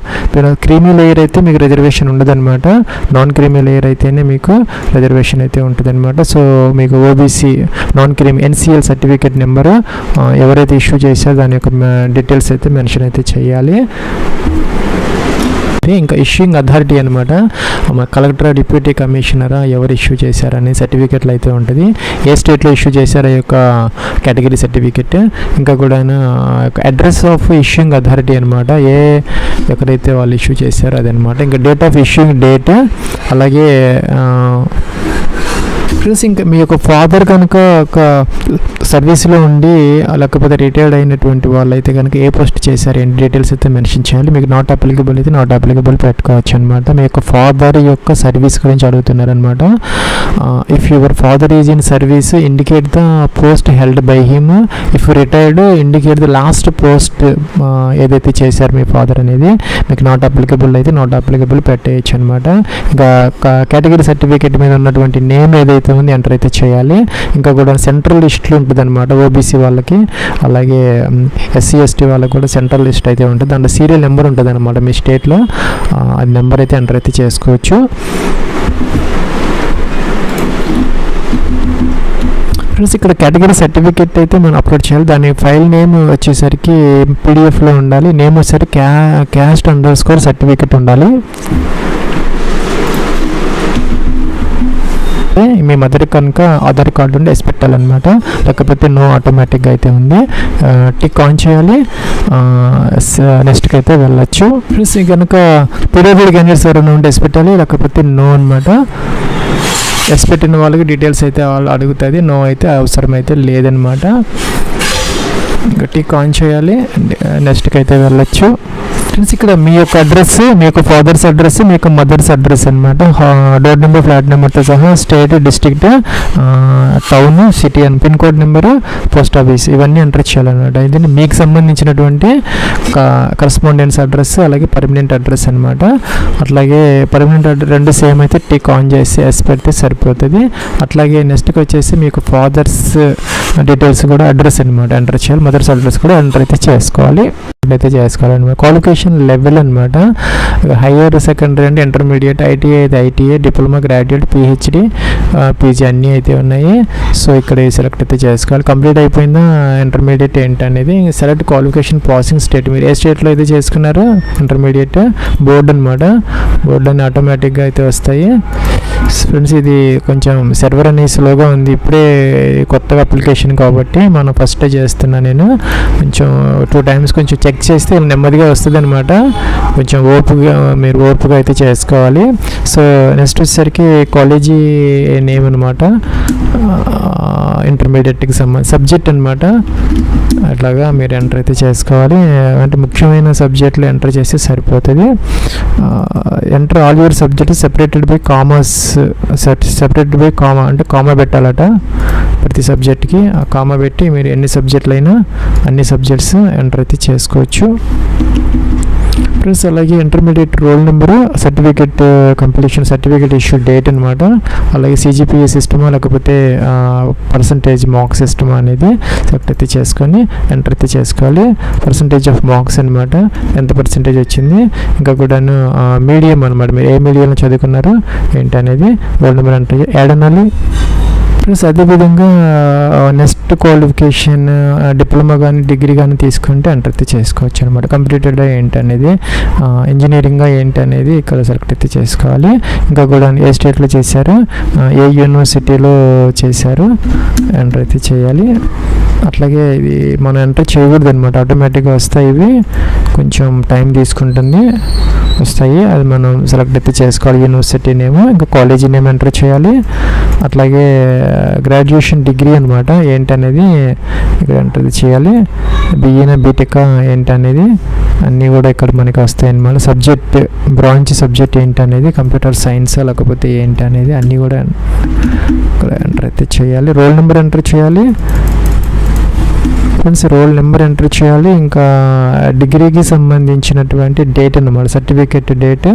క్రీమీ లేయర్ అయితే మీకు రిజర్వేషన్ ఉండదన్నమాట. నాన్ క్రీమీ లేయర్ అయితేనే మీకు రిజర్వేషన్ అయితే ఉంటుంది అనమాట. సో మీకు OBC non creamy NCL certificate number ఎవరైతే ఇష్యూ చేశారో దాని యొక్క డీటెయిల్స్ అయితే మెన్షన్ అయితే చేయాలి. ఇంకా ఇష్యూయింగ్ అథారిటీ అనమాట, కలెక్టరా డిప్యూటీ కమిషనరా ఎవరు ఇష్యూ చేశారని సర్టిఫికేట్లు అయితే ఉంటుంది. ఏ స్టేట్లో ఇష్యూ చేశారో యొక్క కేటగిరీ సర్టిఫికేట్. ఇంకా కూడా అడ్రస్ ఆఫ్ ఇష్యూయింగ్ అథారిటీ అనమాట, ఎక్కడైతే వాళ్ళు ఇష్యూ చేశారో అదనమాట. ఇంకా డేట్ ఆఫ్ ఇష్యూయింగ్ డేట్, అలాగే ప్లస్ ఇంకా మీ యొక్క ఫాదర్ కనుక ఒక సర్వీస్లో ఉండి లేకపోతే రిటైర్డ్ అయినటువంటి వాళ్ళు అయితే కనుక ఏ పోస్ట్ చేశారు ఏంటి డీటెయిల్స్ అయితే మెన్షన్ చేయాలి. మీకు నాట్ అప్లికబుల్ అయితే నాట్ అప్లికబుల్ పెట్టుకోవచ్చు అనమాట. మీ యొక్క ఫాదర్ యొక్క సర్వీస్ గురించి అడుగుతున్నారనమాట. If your father is in service indicate the post held by him. If retired indicate the last post ఏదైతే చేశారు మీ ఫాదర్ అనేది. మీకు నాట్ అప్లికబుల్ అయితే నాట్ అప్లికబుల్ పెట్టేయచ్చు అనమాట. ఇంకా కేటగిరీ సర్టిఫికేట్ మీద ఉన్నటువంటి నేమ్ ఏదైతే ఉంది ఎంటర్ అయితే చేయాలి. ఇంకా కూడా సెంట్రల్ లిస్ట్లో ఉంటుంది అనమాట ఓబీసీ వాళ్ళకి, అలాగే ఎస్సీ ఎస్టీ వాళ్ళకి కూడా సెంట్రల్ లిస్ట్ అయితే ఉంటుంది. దాంట్లో సీరియల్ నెంబర్ ఉంటుంది అనమాట మీ స్టేట్లో, అది నెంబర్ అయితే ఎంటర్ అయితే చేసుకోవచ్చు. ఫ్రెండ్స్ ఇక్కడ కేటగిరీ సర్టిఫికేట్ అయితే మనం అప్లోడ్ చేయాలి. దాని ఫైల్ నేమ్ వచ్చేసరికి పీడిఎఫ్లో ఉండాలి. నేమ్ వచ్చేసరికి caste_, సర్టిఫికేట్ ఉండాలి. మీ మదర్ కనుక ఆధార్ కార్డు ఉండి ఎస్ పెట్టాలన్నమాట, లేకపోతే నో ఆటోమేటిక్గా అయితే ఉంది. టిక్ ఆన్ చేయాలి. నెక్స్ట్కి అయితే వెళ్ళొచ్చు. ప్లస్ కనుక పీడబ్ల్యూడీ క్యాండిడేట్స్ ఎవరైనా ఉంటే ఎస్ పెట్టాలి, లేకపోతే నో అనమాట. ఎస్ పెట్టిన వాళ్ళకి డీటెయిల్స్ అయితే వాళ్ళు అడుగుతుంది, నో అయితే అవసరం అయితే లేదనమాట. టిక్ ఆన్ చేయాలి. నెక్స్ట్కి అయితే వెళ్ళొచ్చు. ఫ్రెండ్స్ ఇక్కడ మీ యొక్క అడ్రస్, మీ యొక్క ఫాదర్స్ అడ్రస్, మీ యొక్క మదర్స్ అడ్రస్ అనమాట, డోర్ నెంబర్, ఫ్లాట్ నెంబర్తో సహా, స్టేట్, డిస్ట్రిక్ట్, టౌన్, సిటీ అని, pin code number, post office ఇవన్నీ ఎంటర్ చేయాలన్నమాట. ఇది మీకు సంబంధించినటువంటి కరస్పాండెన్స్ అడ్రస్, అలాగే పర్మనెంట్ అడ్రస్ అనమాట. అట్లాగే పర్మనెంట్ అడ్రస్ రెండు సేమ్ అయితే టిక్ ఆన్ చేసి ఎస్ పెడితే సరిపోతుంది. అట్లాగే నెక్స్ట్కి వచ్చేసి మీకు ఫాదర్స్ డీటెయిల్స్ కూడా అడ్రస్ అనమాట ఎంటర్ చేయాలి. మదర్స్ అడ్రస్ కూడా ఎంటర్ అయితే చేసుకోవాలి. చేసుకోవాలన్నమాట. క్వాలిఫికేషన్ లెవెల్ అనమాట, హయ్యర్ సెకండరీ అంటే ఇంటర్మీడియట్, ఐటీఐ అయితే ITI, diploma, graduate, PhD, PG అన్నీ అయితే ఉన్నాయి. సో ఇక్కడ సెలెక్ట్ అయితే చేసుకోవాలి. కంప్లీట్ అయిపోయిందా ఇంటర్మీడియట్ ఏంటి అనేది. సెలెక్ట్ క్వాలిఫికేషన్ పాసింగ్ స్టేట్, మీరు ఏ స్టేట్లో అయితే చేసుకున్నారో ఇంటర్మీడియట్. బోర్డు అనమాట, బోర్డు అని ఆటోమేటిక్గా అయితే వస్తాయి. ఫ్రెండ్స్ ఇది కొంచెం సర్వర్ అనేది స్లోగా ఉంది, ఇప్పుడే కొత్తగా అప్లికేషన్ కాబట్టి మనం ఫస్ట్ చేస్తున్నా నేను. కొంచెం 2 times కొంచెం చెక్ చేస్తే నెమ్మదిగా వస్తుంది అనమాట. కొంచెం మీరు ఓర్పుగా అయితే చేసుకోవాలి. సో నెక్స్ట్ వచ్చేసరికి కాలేజీ నేమ్ అనమాట, ఇంటర్మీడియట్కి సంబంధించి సబ్జెక్ట్ అనమాట. అట్లాగా మీరు ఎంటర్ అయితే చేసుకోవాలి. అంటే ముఖ్యమైన సబ్జెక్టులు ఎంటర్ చేస్తే సరిపోతుంది. Enter all your subject separated by commerce, separated by comma అంటే కామా పెట్టాలట ప్రతి సబ్జెక్ట్కి. ఆ కామా పెట్టి మీరు ఎన్ని సబ్జెక్టులు అయినా అన్ని సబ్జెక్ట్స్ ఎంటర్ అయితే చేసుకోవచ్చు. ప్లస్ అలాగే intermediate roll number, certificate completion, certificate issue date అనమాట. అలాగే సిజిపిఏ సిస్టమా లేకపోతే పర్సంటేజ్ మార్క్స్ సిస్టమ్ అనేది సెలెక్ట్ అయితే చేసుకొని ఎంటర్ అయితే చేసుకోవాలి. పర్సంటేజ్ ఆఫ్ మార్క్స్ అనమాట, ఎంత పర్సంటేజ్ వచ్చింది. ఇంకా కూడా మీడియం అనమాట, మీరు ఏ మీడియంలో చదువుకున్నారో ఏంటి అనేది రోల్ నెంబర్ ఎంటర్ యాడ్ అనాలి. ప్లస్ అదేవిధంగా నెక్స్ట్ క్వాలిఫికేషన్ డిప్లొమా కానీ డిగ్రీ కానీ తీసుకుంటే ఎంటర్ అయితే చేసుకోవచ్చు అనమాట. కంప్లీటెడ్ ఏంటి అనేది, ఇంజనీరింగ్గా ఏంటి అనేది ఇక్కడ సెలెక్ట్ అయితే చేసుకోవాలి. ఇంకా కూడా ఏ స్టేట్లో చేశారో, ఏ యూనివర్సిటీలో చేశారో ఎంటర్ అయితే చేయాలి. అట్లాగే ఇవి మనం ఎంటర్ చేయకూడదు అనమాట, ఆటోమేటిక్గా వస్తాయి. ఇవి కొంచెం టైం తీసుకుంటుంది, వస్తాయి. అది మనం సెలెక్ట్ అయితే చేసుకోవాలి. యూనివర్సిటీ నేమ్, ఇంకా కాలేజీ నేమ్ ఎంటర్ చేయాలి. అట్లాగే గ్రాడ్యుయేషన్ డిగ్రీ అనమాట ఏంటనేది ఇక్కడ ఎంటర్ చేయాలి. బిఏనా బీటెక్ ఏంటనేది అన్నీ కూడా ఇక్కడ మనకి వస్తాయి అన్నమాట. సబ్జెక్ట్ బ్రాంచ్ సబ్జెక్ట్ ఏంటనేది, కంప్యూటర్ సైన్స్ లేకపోతే ఏంటి అనేది అన్నీ కూడా ఇక్కడ ఎంటర్ అయితే చేయాలి. రోల్ నెంబర్ ఎంటర్ చేయాలి. ఫ్రెండ్స్ రోల్ నెంబర్ ఎంటర్ చేయాలి, ఇంకా డిగ్రీకి సంబంధించినటువంటి డేట్ అన్నమాట, సర్టిఫికేట్ డేట్,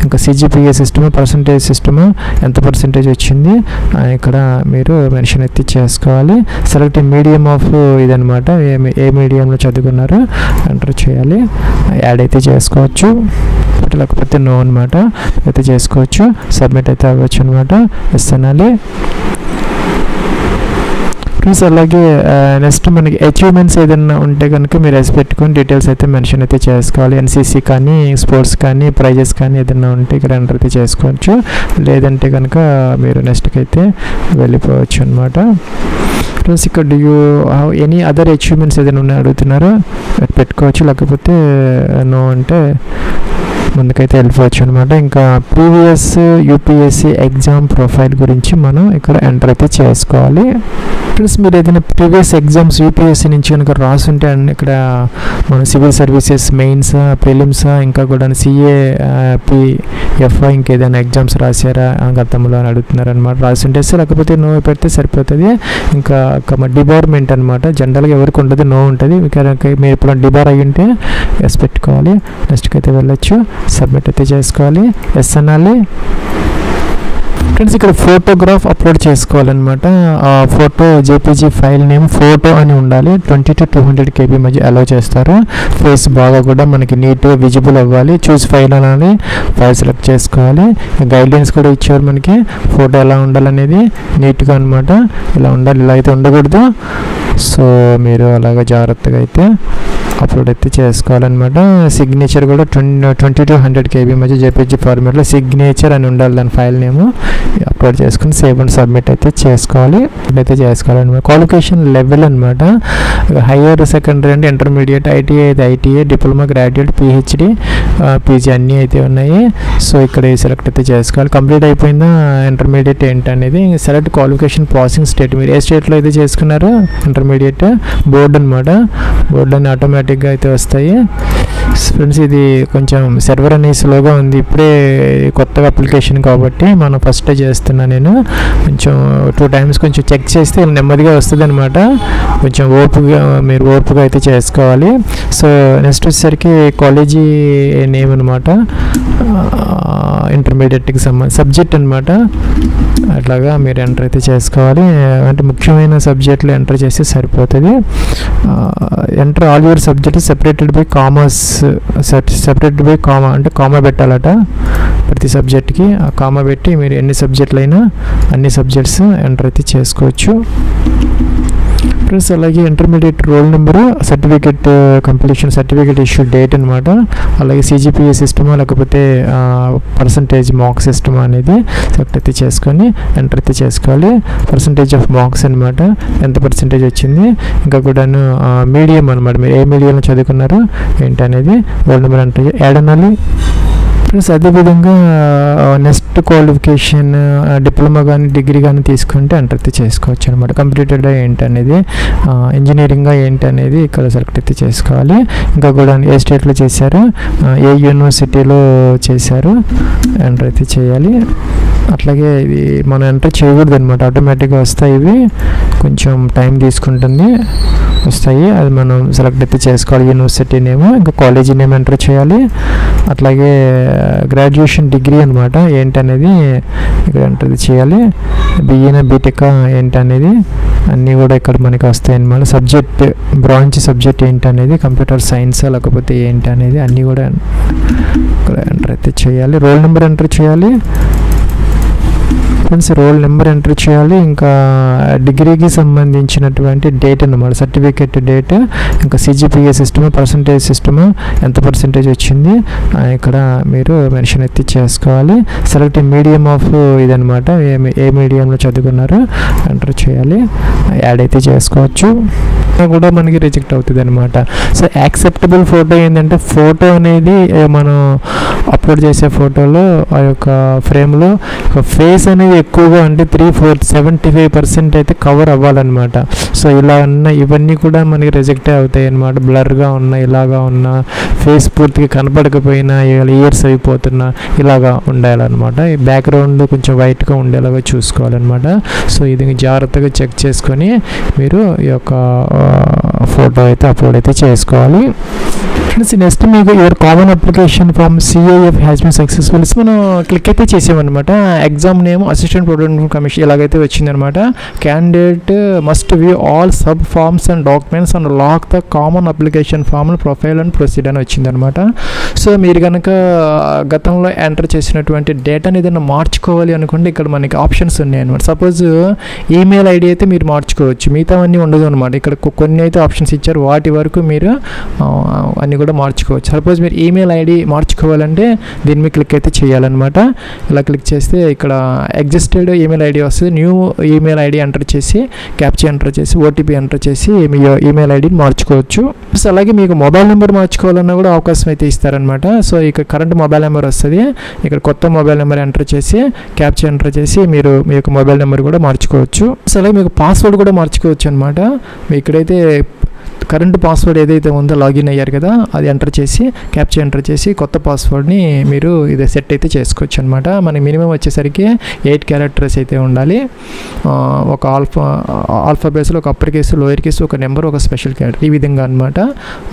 ఇంకా సిజిపిఏ సిస్టమ్, పర్సంటేజ్ సిస్టమ్ ఎంత పర్సంటేజ్ వచ్చింది ఇక్కడ మీరు మెన్షన్ అయితే చేసుకోవాలి. సెలెక్ట్ మీడియం ఆఫ్ ఇదనమాట, ఏ మీడియంలో చదువుకున్నారో ఎంటర్ చేయాలి. యాడ్ అయితే చేసుకోవచ్చు, లేకపోతే నో అనమాట అయితే చేసుకోవచ్చు. సబ్మిట్ అయితే అవ్వచ్చు అనమాట. ఎస్ అనాలి. ఫ్రెండ్స్ అలాగే నెక్స్ట్ మనకి అచీవ్మెంట్స్ ఏదైనా ఉంటే కనుక మీరు ఎస్ పెట్టుకొని డీటెయిల్స్ అయితే మెన్షన్ అయితే చేసుకోవాలి. ఎన్సీసీ కానీ స్పోర్ట్స్ కానీ ప్రైజెస్ కానీ ఏదైనా ఉంటే ఇక్కడ ఎంటర్ అయితే చేసుకోవచ్చు. లేదంటే కనుక మీరు నెక్స్ట్కి అయితే వెళ్ళిపోవచ్చు అనమాట. ఫ్రెండ్స్ ఇక్కడ do you have any other achievements ఏదైనా ఉన్నాయి అడుగుతున్నారో పెట్టుకోవచ్చు, లేకపోతే నో అంటే ముందుకైతే వెళ్ళిపోవచ్చు అనమాట. ఇంకా ప్రీవియస్ యూపీఎస్సీ ఎగ్జామ్ ప్రొఫైల్ గురించి మనం ఇక్కడ ఎంటర్ అయితే చేసుకోవాలి. ప్లస్ మీరు ఏదైనా ప్రీవియస్ ఎగ్జామ్స్ యూపీఎస్సీ నుంచి కనుక రాసుంటే ఇక్కడ మనం సివిల్ సర్వీసెస్ మెయిన్స్, ప్రిలిమ్స్, ఇంకా కూడా సిఏ, పిఎఫ్ఐ ఇంకేదైనా ఎగ్జామ్స్ రాశారా గతంలో అని అడుగుతున్నారు అనమాట. రాసుంటే లేకపోతే నో పెడితే సరిపోతుంది. ఇంకా డిబార్మెంట్ అనమాట, జనరల్గా ఎవరికి ఉండదు, నో ఉంటుంది. మీరు ఇప్పుడు డిబార్ అయ్యి ఉంటే ఎస్ పెట్టుకోవాలి. నెక్స్ట్కి అయితే వెళ్ళొచ్చు. సబ్మిట్ అయితే చేసుకోవాలి. ఎస్ అనాలి. ఫ్రెండ్స్ ఇక్కడ ఫోటోగ్రాఫ్ అప్లోడ్ చేసుకోవాలన్నమాట. ఆ photo JPG file name photo అని ఉండాలి. 20 to 200 KB మధ్య అలౌ చేస్తారు. ఫేస్ బాగా కూడా మనకి నీట్గా విజిబుల్ అవ్వాలి. చూస్ ఫైల్ అనాలి, ఫైల్ సెలెక్ట్ చేసుకోవాలి. గైడ్లైన్స్ కూడా ఇచ్చారు మనకి, ఫోటో ఎలా ఉండాలనేది నీట్గా అనమాట. ఇలా ఉండాలి, ఇలా అయితే ఉండకూడదు. సో మీరు అలాగా జాగ్రత్తగా అయితే అప్లోడ్ అయితే చేసుకోవాలన్నమాట. సిగ్నేచర్ కూడా 20 to 100 KB మధ్య జేపీజీ ఫార్మాట్లో సిగ్నేచర్ అని ఉండాలి దాని ఫైల్ నేమ్. అప్లోడ్ చేసుకుని సేవ్ అండ్ సబ్మిట్ అయితే చేసుకోవాలి. అయితే చేసుకోవాలన్నమాట. క్వాలిఫికేషన్ లెవెల్ అనమాట, హయ్యర్ సెకండరీ అంటే ఇంటర్మీడియట్, ఐటీఐ అయితే ITI, diploma, graduate, PhD, PG అన్నీ అయితే ఉన్నాయి. సో ఇక్కడ సెలెక్ట్ అయితే చేసుకోవాలి. కంప్లీట్ అయిపోయిందా ఇంటర్మీడియట్ ఏంటనేది. సెలెక్ట్ క్వాలిఫికేషన్ పాసింగ్ స్టేట్, మీరు ఏ స్టేట్లో అయితే చేసుకున్నారో ఇంటర్మీడియట్. బోర్డు అనమాట, బోర్డు అని ఆటోమేటిక్గా అయితే వస్తాయి. ఫ్రెండ్స్ ఇది కొంచెం సర్వర్ అనేది స్లోగా ఉంది, ఇప్పుడే కొత్తగా అప్లికేషన్ కాబట్టి మనం ఫస్ట్ చేస్తున్నా నేను. కొంచెం 2 times కొంచెం చెక్ చేస్తే నెమ్మదిగా వస్తుంది అనమాట. కొంచెం మీరు ఓర్పుగా అయితే చేసుకోవాలి. సో నెక్స్ట్ వచ్చేసరికి కాలేజీ నేమ్ అనమాట, ఇంటర్మీడియట్కి సంబంధించి సబ్జెక్ట్ అనమాట. అట్లాగా మీరు ఎంటర్ అయితే చేసుకోవాలి. అంటే ముఖ్యమైన సబ్జెక్టులు ఎంటర్ చేస్తే సరిపోతుంది. Enter all your subject separated by commerce, separated by comma అంటే కామా పెట్టాలట ప్రతి సబ్జెక్ట్కి. ఆ కామా పెట్టి మీరు ఎన్ని సబ్జెక్టులు అయినా అన్ని సబ్జెక్ట్స్ ఎంటర్ అయితే చేసుకోవచ్చు. ఫ్రెండ్స్ అలాగే intermediate roll number, certificate completion, certificate issue date అనమాట. అలాగే సిజిపిఏ సిస్టమా లేకపోతే పర్సంటేజ్ మార్క్స్ సిస్టమ్ అనేది సెలెక్ట్ అయితే చేసుకొని ఎంటర్ అయితే చేసుకోవాలి. పర్సంటేజ్ ఆఫ్ మార్క్స్ అనమాట, ఎంత పర్సంటేజ్ వచ్చింది. ఇంకా కూడాను మీడియం అనమాట, మీరు ఏ మీడియంలో చదువుకున్నారో ఏంటనేది రోల్ నెంబర్ ఎంటర్ యాడ్ అనాలి. ప్లస్ అదేవిధంగా నెక్స్ట్ క్వాలిఫికేషన్ డిప్లొమా కానీ డిగ్రీ కానీ తీసుకుంటే ఎంటర్ అయితే చేసుకోవచ్చు అనమాట. కంప్యూటర్గా ఏంటనేది, ఇంజనీరింగ్గా ఏంటనేది ఇక్కడ సెలెక్ట్ అయితే చేసుకోవాలి. ఇంకా కూడా ఏ స్టేట్లో చేశారో, ఏ యూనివర్సిటీలో చేశారో ఎంటర్ అయితే చేయాలి. అట్లాగే ఇది మనం ఎంటర్ చేయకూడదు అనమాట, ఆటోమేటిక్గా వస్తాయి. ఇవి కొంచెం టైం తీసుకుంటుంది, వస్తాయి. అది మనం సెలెక్ట్ అయితే చేసుకోవాలి. యూనివర్సిటీ నేమ్, ఇంకా కాలేజీ నేమ్ ఎంటర్ చేయాలి. అట్లాగే గ్రాడ్యుయేషన్ డిగ్రీ అనమాట ఏంటనేది ఇక్కడ ఎంటర్ చేయాలి. బిఏనా బీటెక్ ఏంటనేది అన్నీ కూడా ఇక్కడ మనకి వస్తాయి అన్నమాట. సబ్జెక్ట్ బ్రాంచ్ సబ్జెక్ట్ ఏంటనేది, కంప్యూటర్ సైన్స్ లేకపోతే ఏంటనేది అన్నీ కూడా ఇక్కడ ఎంటర్ అయితే చేయాలి. రోల్ నెంబర్ ఎంటర్ చేయాలి. ఫ్రెండ్స్ రోల్ నెంబర్ ఎంటర్ చేయాలి. ఇంకా డిగ్రీకి సంబంధించినటువంటి డేట్ అన్నమాట, సర్టిఫికేట్ డేట్, ఇంకా సిజిపిఏ సిస్టమ్, పర్సంటేజ్ సిస్టమ్ ఎంత పర్సంటేజ్ వచ్చింది ఇక్కడ మీరు మెన్షన్ అయితే చేసుకోవాలి. సెలెక్ట్ మీడియం ఆఫ్ ఇదనమాట, ఏ మీడియంలో చదువుకున్నారో ఎంటర్ చేయాలి. యాడ్ అయితే చేసుకోవచ్చు. కూడా మనకి రిజెక్ట్ అవుతుంది అనమాట. సో యాక్సెప్టబుల్ ఫోటో ఏంటంటే, ఫోటో అనేది మనం అప్లోడ్ చేసే ఫోటోలో ఆ యొక్క ఫ్రేమ్లో ఫేస్ అనేది ఎక్కువగా అంటే 75% అయితే కవర్ అవ్వాలన్నమాట. సో ఇలా ఉన్న ఇవన్నీ కూడా మనకి రిజెక్ట్ అవుతాయి అన్నమాట. బ్లర్గా ఉన్న, ఇలాగా ఉన్న, ఫేస్ పూర్తిగా కనపడకపోయినా, ఇయర్స్ అయిపోతున్నా ఇలాగా ఉండాలన్నమాట. ఈ బ్యాక్గ్రౌండ్ కొంచెం వైట్గా ఉండేలాగా చూసుకోవాలన్నమాట. సో ఇది జాగ్రత్తగా చెక్ చేసుకొని మీరు ఈ యొక్క ఫోటో అయితే అప్లోడ్ అయితే చేసుకోవాలి. ఫ్రెండ్స్ నెక్స్ట్ మీకు your common application from CAF has been successful. మనం క్లిక్ అయితే చేసామన్నమాట. Exam name assistant product commission ఇలాగైతే వచ్చిందనమాట. Candidate must view all sub forms and documents and lock the common application form profile and proceed అని వచ్చిందనమాట. So మీరు కనుక గతంలో ఎంటర్ చేసినటువంటి డేటాని ఏదైనా మార్చుకోవాలి అనుకుంటే ఇక్కడ మనకి ఆప్షన్స్ ఉన్నాయి అనమాట. సపోజ్ ఈమెయిల్ ఐడి అయితే మీరు మార్చుకోవచ్చు, మిగతావన్నీ ఉండదు అనమాట. ఇక్కడ కొన్ని అయితే ఆప్షన్స్ ఇచ్చారు, వాటి వరకు మీరు అన్నీ కూడా మార్చుకోవచ్చు. సపోజ్ మీరు ఈమెయిల్ ఐడి మార్చుకోవాలంటే దీని మీద క్లిక్ అయితే చేయాలన్నమాట. ఇలా క్లిక్ చేస్తే ఇక్కడ ఎగ్జిస్టెడ్ ఈమెయిల్ ఐడి వస్తుంది. న్యూ ఈమెయిల్ ఐడి ఎంటర్ చేసి క్యాప్చా ఎంటర్ చేసి OTP ఎంటర్ చేసి మీ ఈమెయిల్ ఐడిని మార్చుకోవచ్చు. సో అలాగే మీకు మొబైల్ నెంబర్ మార్చుకోవాలన్నా కూడా అవకాశం అయితే ఇస్తారనమాట. సో ఇక్కడ కరెంట్ మొబైల్ నెంబర్ వస్తుంది, ఇక్కడ కొత్త మొబైల్ నెంబర్ ఎంటర్ చేసి క్యాప్చా ఎంటర్ చేసి మీరు మీ యొక్క మొబైల్ నెంబర్ కూడా మార్చుకోవచ్చు. సో అలాగే మీకు పాస్వర్డ్ కూడా మార్చుకోవచ్చు అనమాట. ఇక్కడైతే కరెంట్ పాస్వర్డ్ ఏదైతే ఉందో లాగిన్ అయ్యారు కదా, అది ఎంటర్ చేసి క్యాప్చా ఎంటర్ చేసి కొత్త పాస్వర్డ్ని మీరు ఇదే సెట్ అయితే చేసుకోవచ్చు అనమాట. మనకి మినిమం వచ్చేసరికి 8 క్యారెక్టర్స్ అయితే ఉండాలి. ఒక ఆల్ఫాబేస్లో ఒక అప్పర్ కేసు, లోయర్ కేసు, ఒక నెంబర్, ఒక స్పెషల్ క్యారెక్టర్, ఈ విధంగా అనమాట.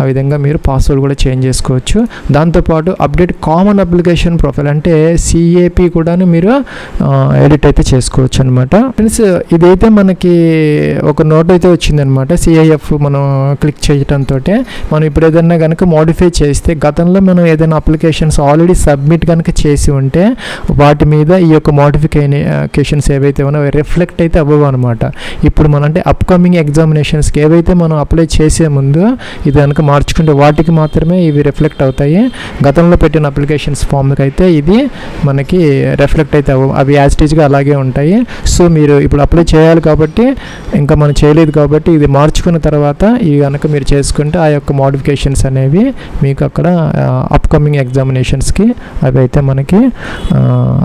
ఆ విధంగా మీరు పాస్వర్డ్ కూడా చేంజ్ చేసుకోవచ్చు. దాంతోపాటు అప్డేట్ కామన్ అప్లికేషన్ ప్రొఫైల్ అంటే CAP కూడాను మీరు ఎడిట్ అయితే చేసుకోవచ్చు అనమాట. ఫ్రెండ్స్ ఇదైతే మనకి ఒక నోట్ అయితే వచ్చిందనమాట. CIF మనం క్లిక్ చేయడంతో మనం ఇప్పుడు ఏదైనా కనుక మోడిఫై చేస్తే, గతంలో మనం ఏదైనా అప్లికేషన్స్ ఆల్రెడీ సబ్మిట్ కనుక చేసి ఉంటే వాటి మీద ఈ యొక్క మోడిఫికేషన్స్ ఏవైతే ఉన్నాయో రిఫ్లెక్ట్ అయితే అవ్వవు అనమాట. ఇప్పుడు మనం అంటే అప్కమింగ్ ఎగ్జామినేషన్స్కి ఏవైతే మనం అప్లై చేసే ముందు ఇది కనుక మార్చుకుంటే వాటికి మాత్రమే ఇవి రిఫ్లెక్ట్ అవుతాయి. గతంలో పెట్టిన అప్లికేషన్స్ ఫామ్కి అయితే ఇది మనకి రిఫ్లెక్ట్ అయితే అవ్వవు, అవి యాజిటీజ్గా అలాగే ఉంటాయి. సో మీరు ఇప్పుడు అప్లై చేయాలి కాబట్టి, ఇంకా మనం చేయలేదు కాబట్టి ఇది మార్చుకున్న తర్వాత ఇవి కనుక మీరు చేసుకుంటే ఆ యొక్క మోడిఫికేషన్స్ అనేవి మీకు అక్కడ అప్కమింగ్ ఎగ్జామినేషన్స్కి అవి అయితే మనకి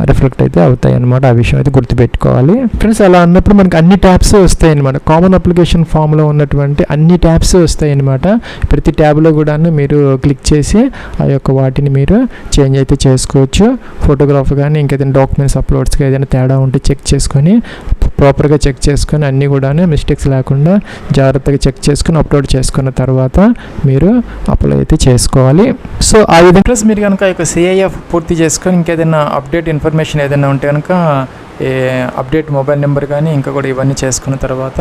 రిఫ్లెక్ట్ అయితే అవుతాయి అన్నమాట. ఆ విషయం అయితే గుర్తుపెట్టుకోవాలి ఫ్రెండ్స్. అలా అన్నప్పుడు మనకి అన్ని ట్యాబ్స్ వస్తాయి అన్నమాట. కామన్ అప్లికేషన్ ఫామ్లో ఉన్నటువంటి అన్ని ట్యాబ్స్ వస్తాయి అన్నమాట. ప్రతి ట్యాబ్లో కూడా మీరు క్లిక్ చేసి ఆ యొక్క వాటిని మీరు చేంజ్ అయితే చేసుకోవచ్చు. ఫోటోగ్రాఫ్ కానీ ఇంకేదైనా డాక్యుమెంట్స్ అప్లోడ్స్కి ఏదైనా తేడా ఉంటే చెక్ చేసుకొని ప్రాపర్గా చెక్ చేసుకొని అన్నీ కూడా మిస్టేక్స్ లేకుండా జాగ్రత్తగా చెక్ చేసుకుని అప్లోడ్ చేసుకున్న తర్వాత మీరు అప్లై అయితే చేసుకోవాలి. సో ఆ విధంగా ప్లస్ మీరు కనుక CIF పూర్తి చేసుకొని ఇంకేదైనా అప్డేట్ ఇన్ఫర్మేషన్ ఏదైనా ఉంటే కనుక అప్డేట్ మొబైల్ నెంబర్ కానీ ఇంకా కూడా ఇవన్నీ చేసుకున్న తర్వాత,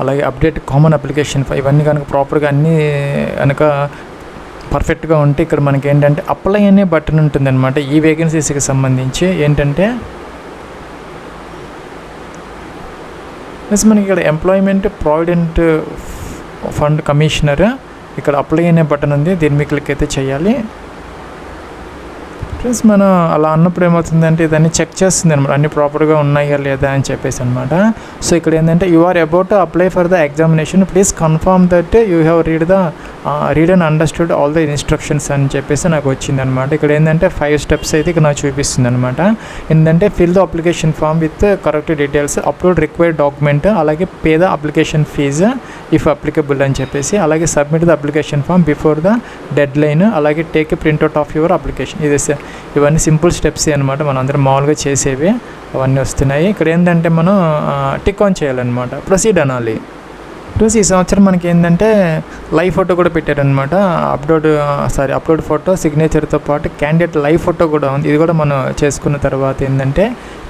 అలాగే అప్డేట్ కామన్ అప్లికేషన్ ఇవన్నీ కనుక ప్రాపర్గా అన్నీ కనుక పర్ఫెక్ట్గా ఉంటే ఇక్కడ మనకి ఏంటంటే అప్లై అనే బటన్ ఉంటుంది అనమాట. ఈ వేకెన్సీస్కి సంబంధించి ఏంటంటే ప్లస్ మనకి ఇక్కడ ఎంప్లాయ్మెంట్ ప్రావిడెంట్ ఫండ్ కమిషనర్ ఇక్కడ అప్లై అనే బటన్ ఉంది, దీని మీద క్లిక్ అయితే చేయాలి. ప్లస్ మనం అలా అన్నప్పుడు ఏమవుతుందంటే ఇదన్నీ చెక్ చేస్తుంది అనమాట, అన్ని ప్రాపర్గా ఉన్నాయా లేదా అని చెప్పేసి అనమాట. సో ఇక్కడ ఏంటంటే you are about to apply for the examination, please confirm that you have read and understood all the instructions అని చెప్పేసి నాకు వచ్చింది అనమాట. ఇక్కడ ఏంటంటే 5 స్టెప్స్ అయితే ఇక్కడ నాకు చూపిస్తుంది అనమాట. ఏంటంటే fill the application form with correct details, upload required document, అలాగే pay the application fee if applicable అని చెప్పేసి, అలాగే submit the application form before the deadline, అలాగే take a printout of your application. ఇవన్నీ సింపుల్ స్టెప్స్ అనమాట, మనం అందరం మామూలుగా చేసేవి అవన్నీ వస్తున్నాయి. ఇక్కడ ఏంటంటే మనం టిక్ ఆన్ చేయాలన్నమాట, ప్రొసీడ్ అనాలి. ప్లస్ ఈ సంవత్సరం మనకి ఏంటంటే లైవ్ ఫోటో కూడా పెట్టారనమాట. అప్లోడ్ ఫోటో సిగ్నేచర్తో పాటు క్యాండిడేట్ లైవ్ ఫోటో కూడా ఉంది. ఇది కూడా మనం చేసుకున్న తర్వాత ఏంటంటే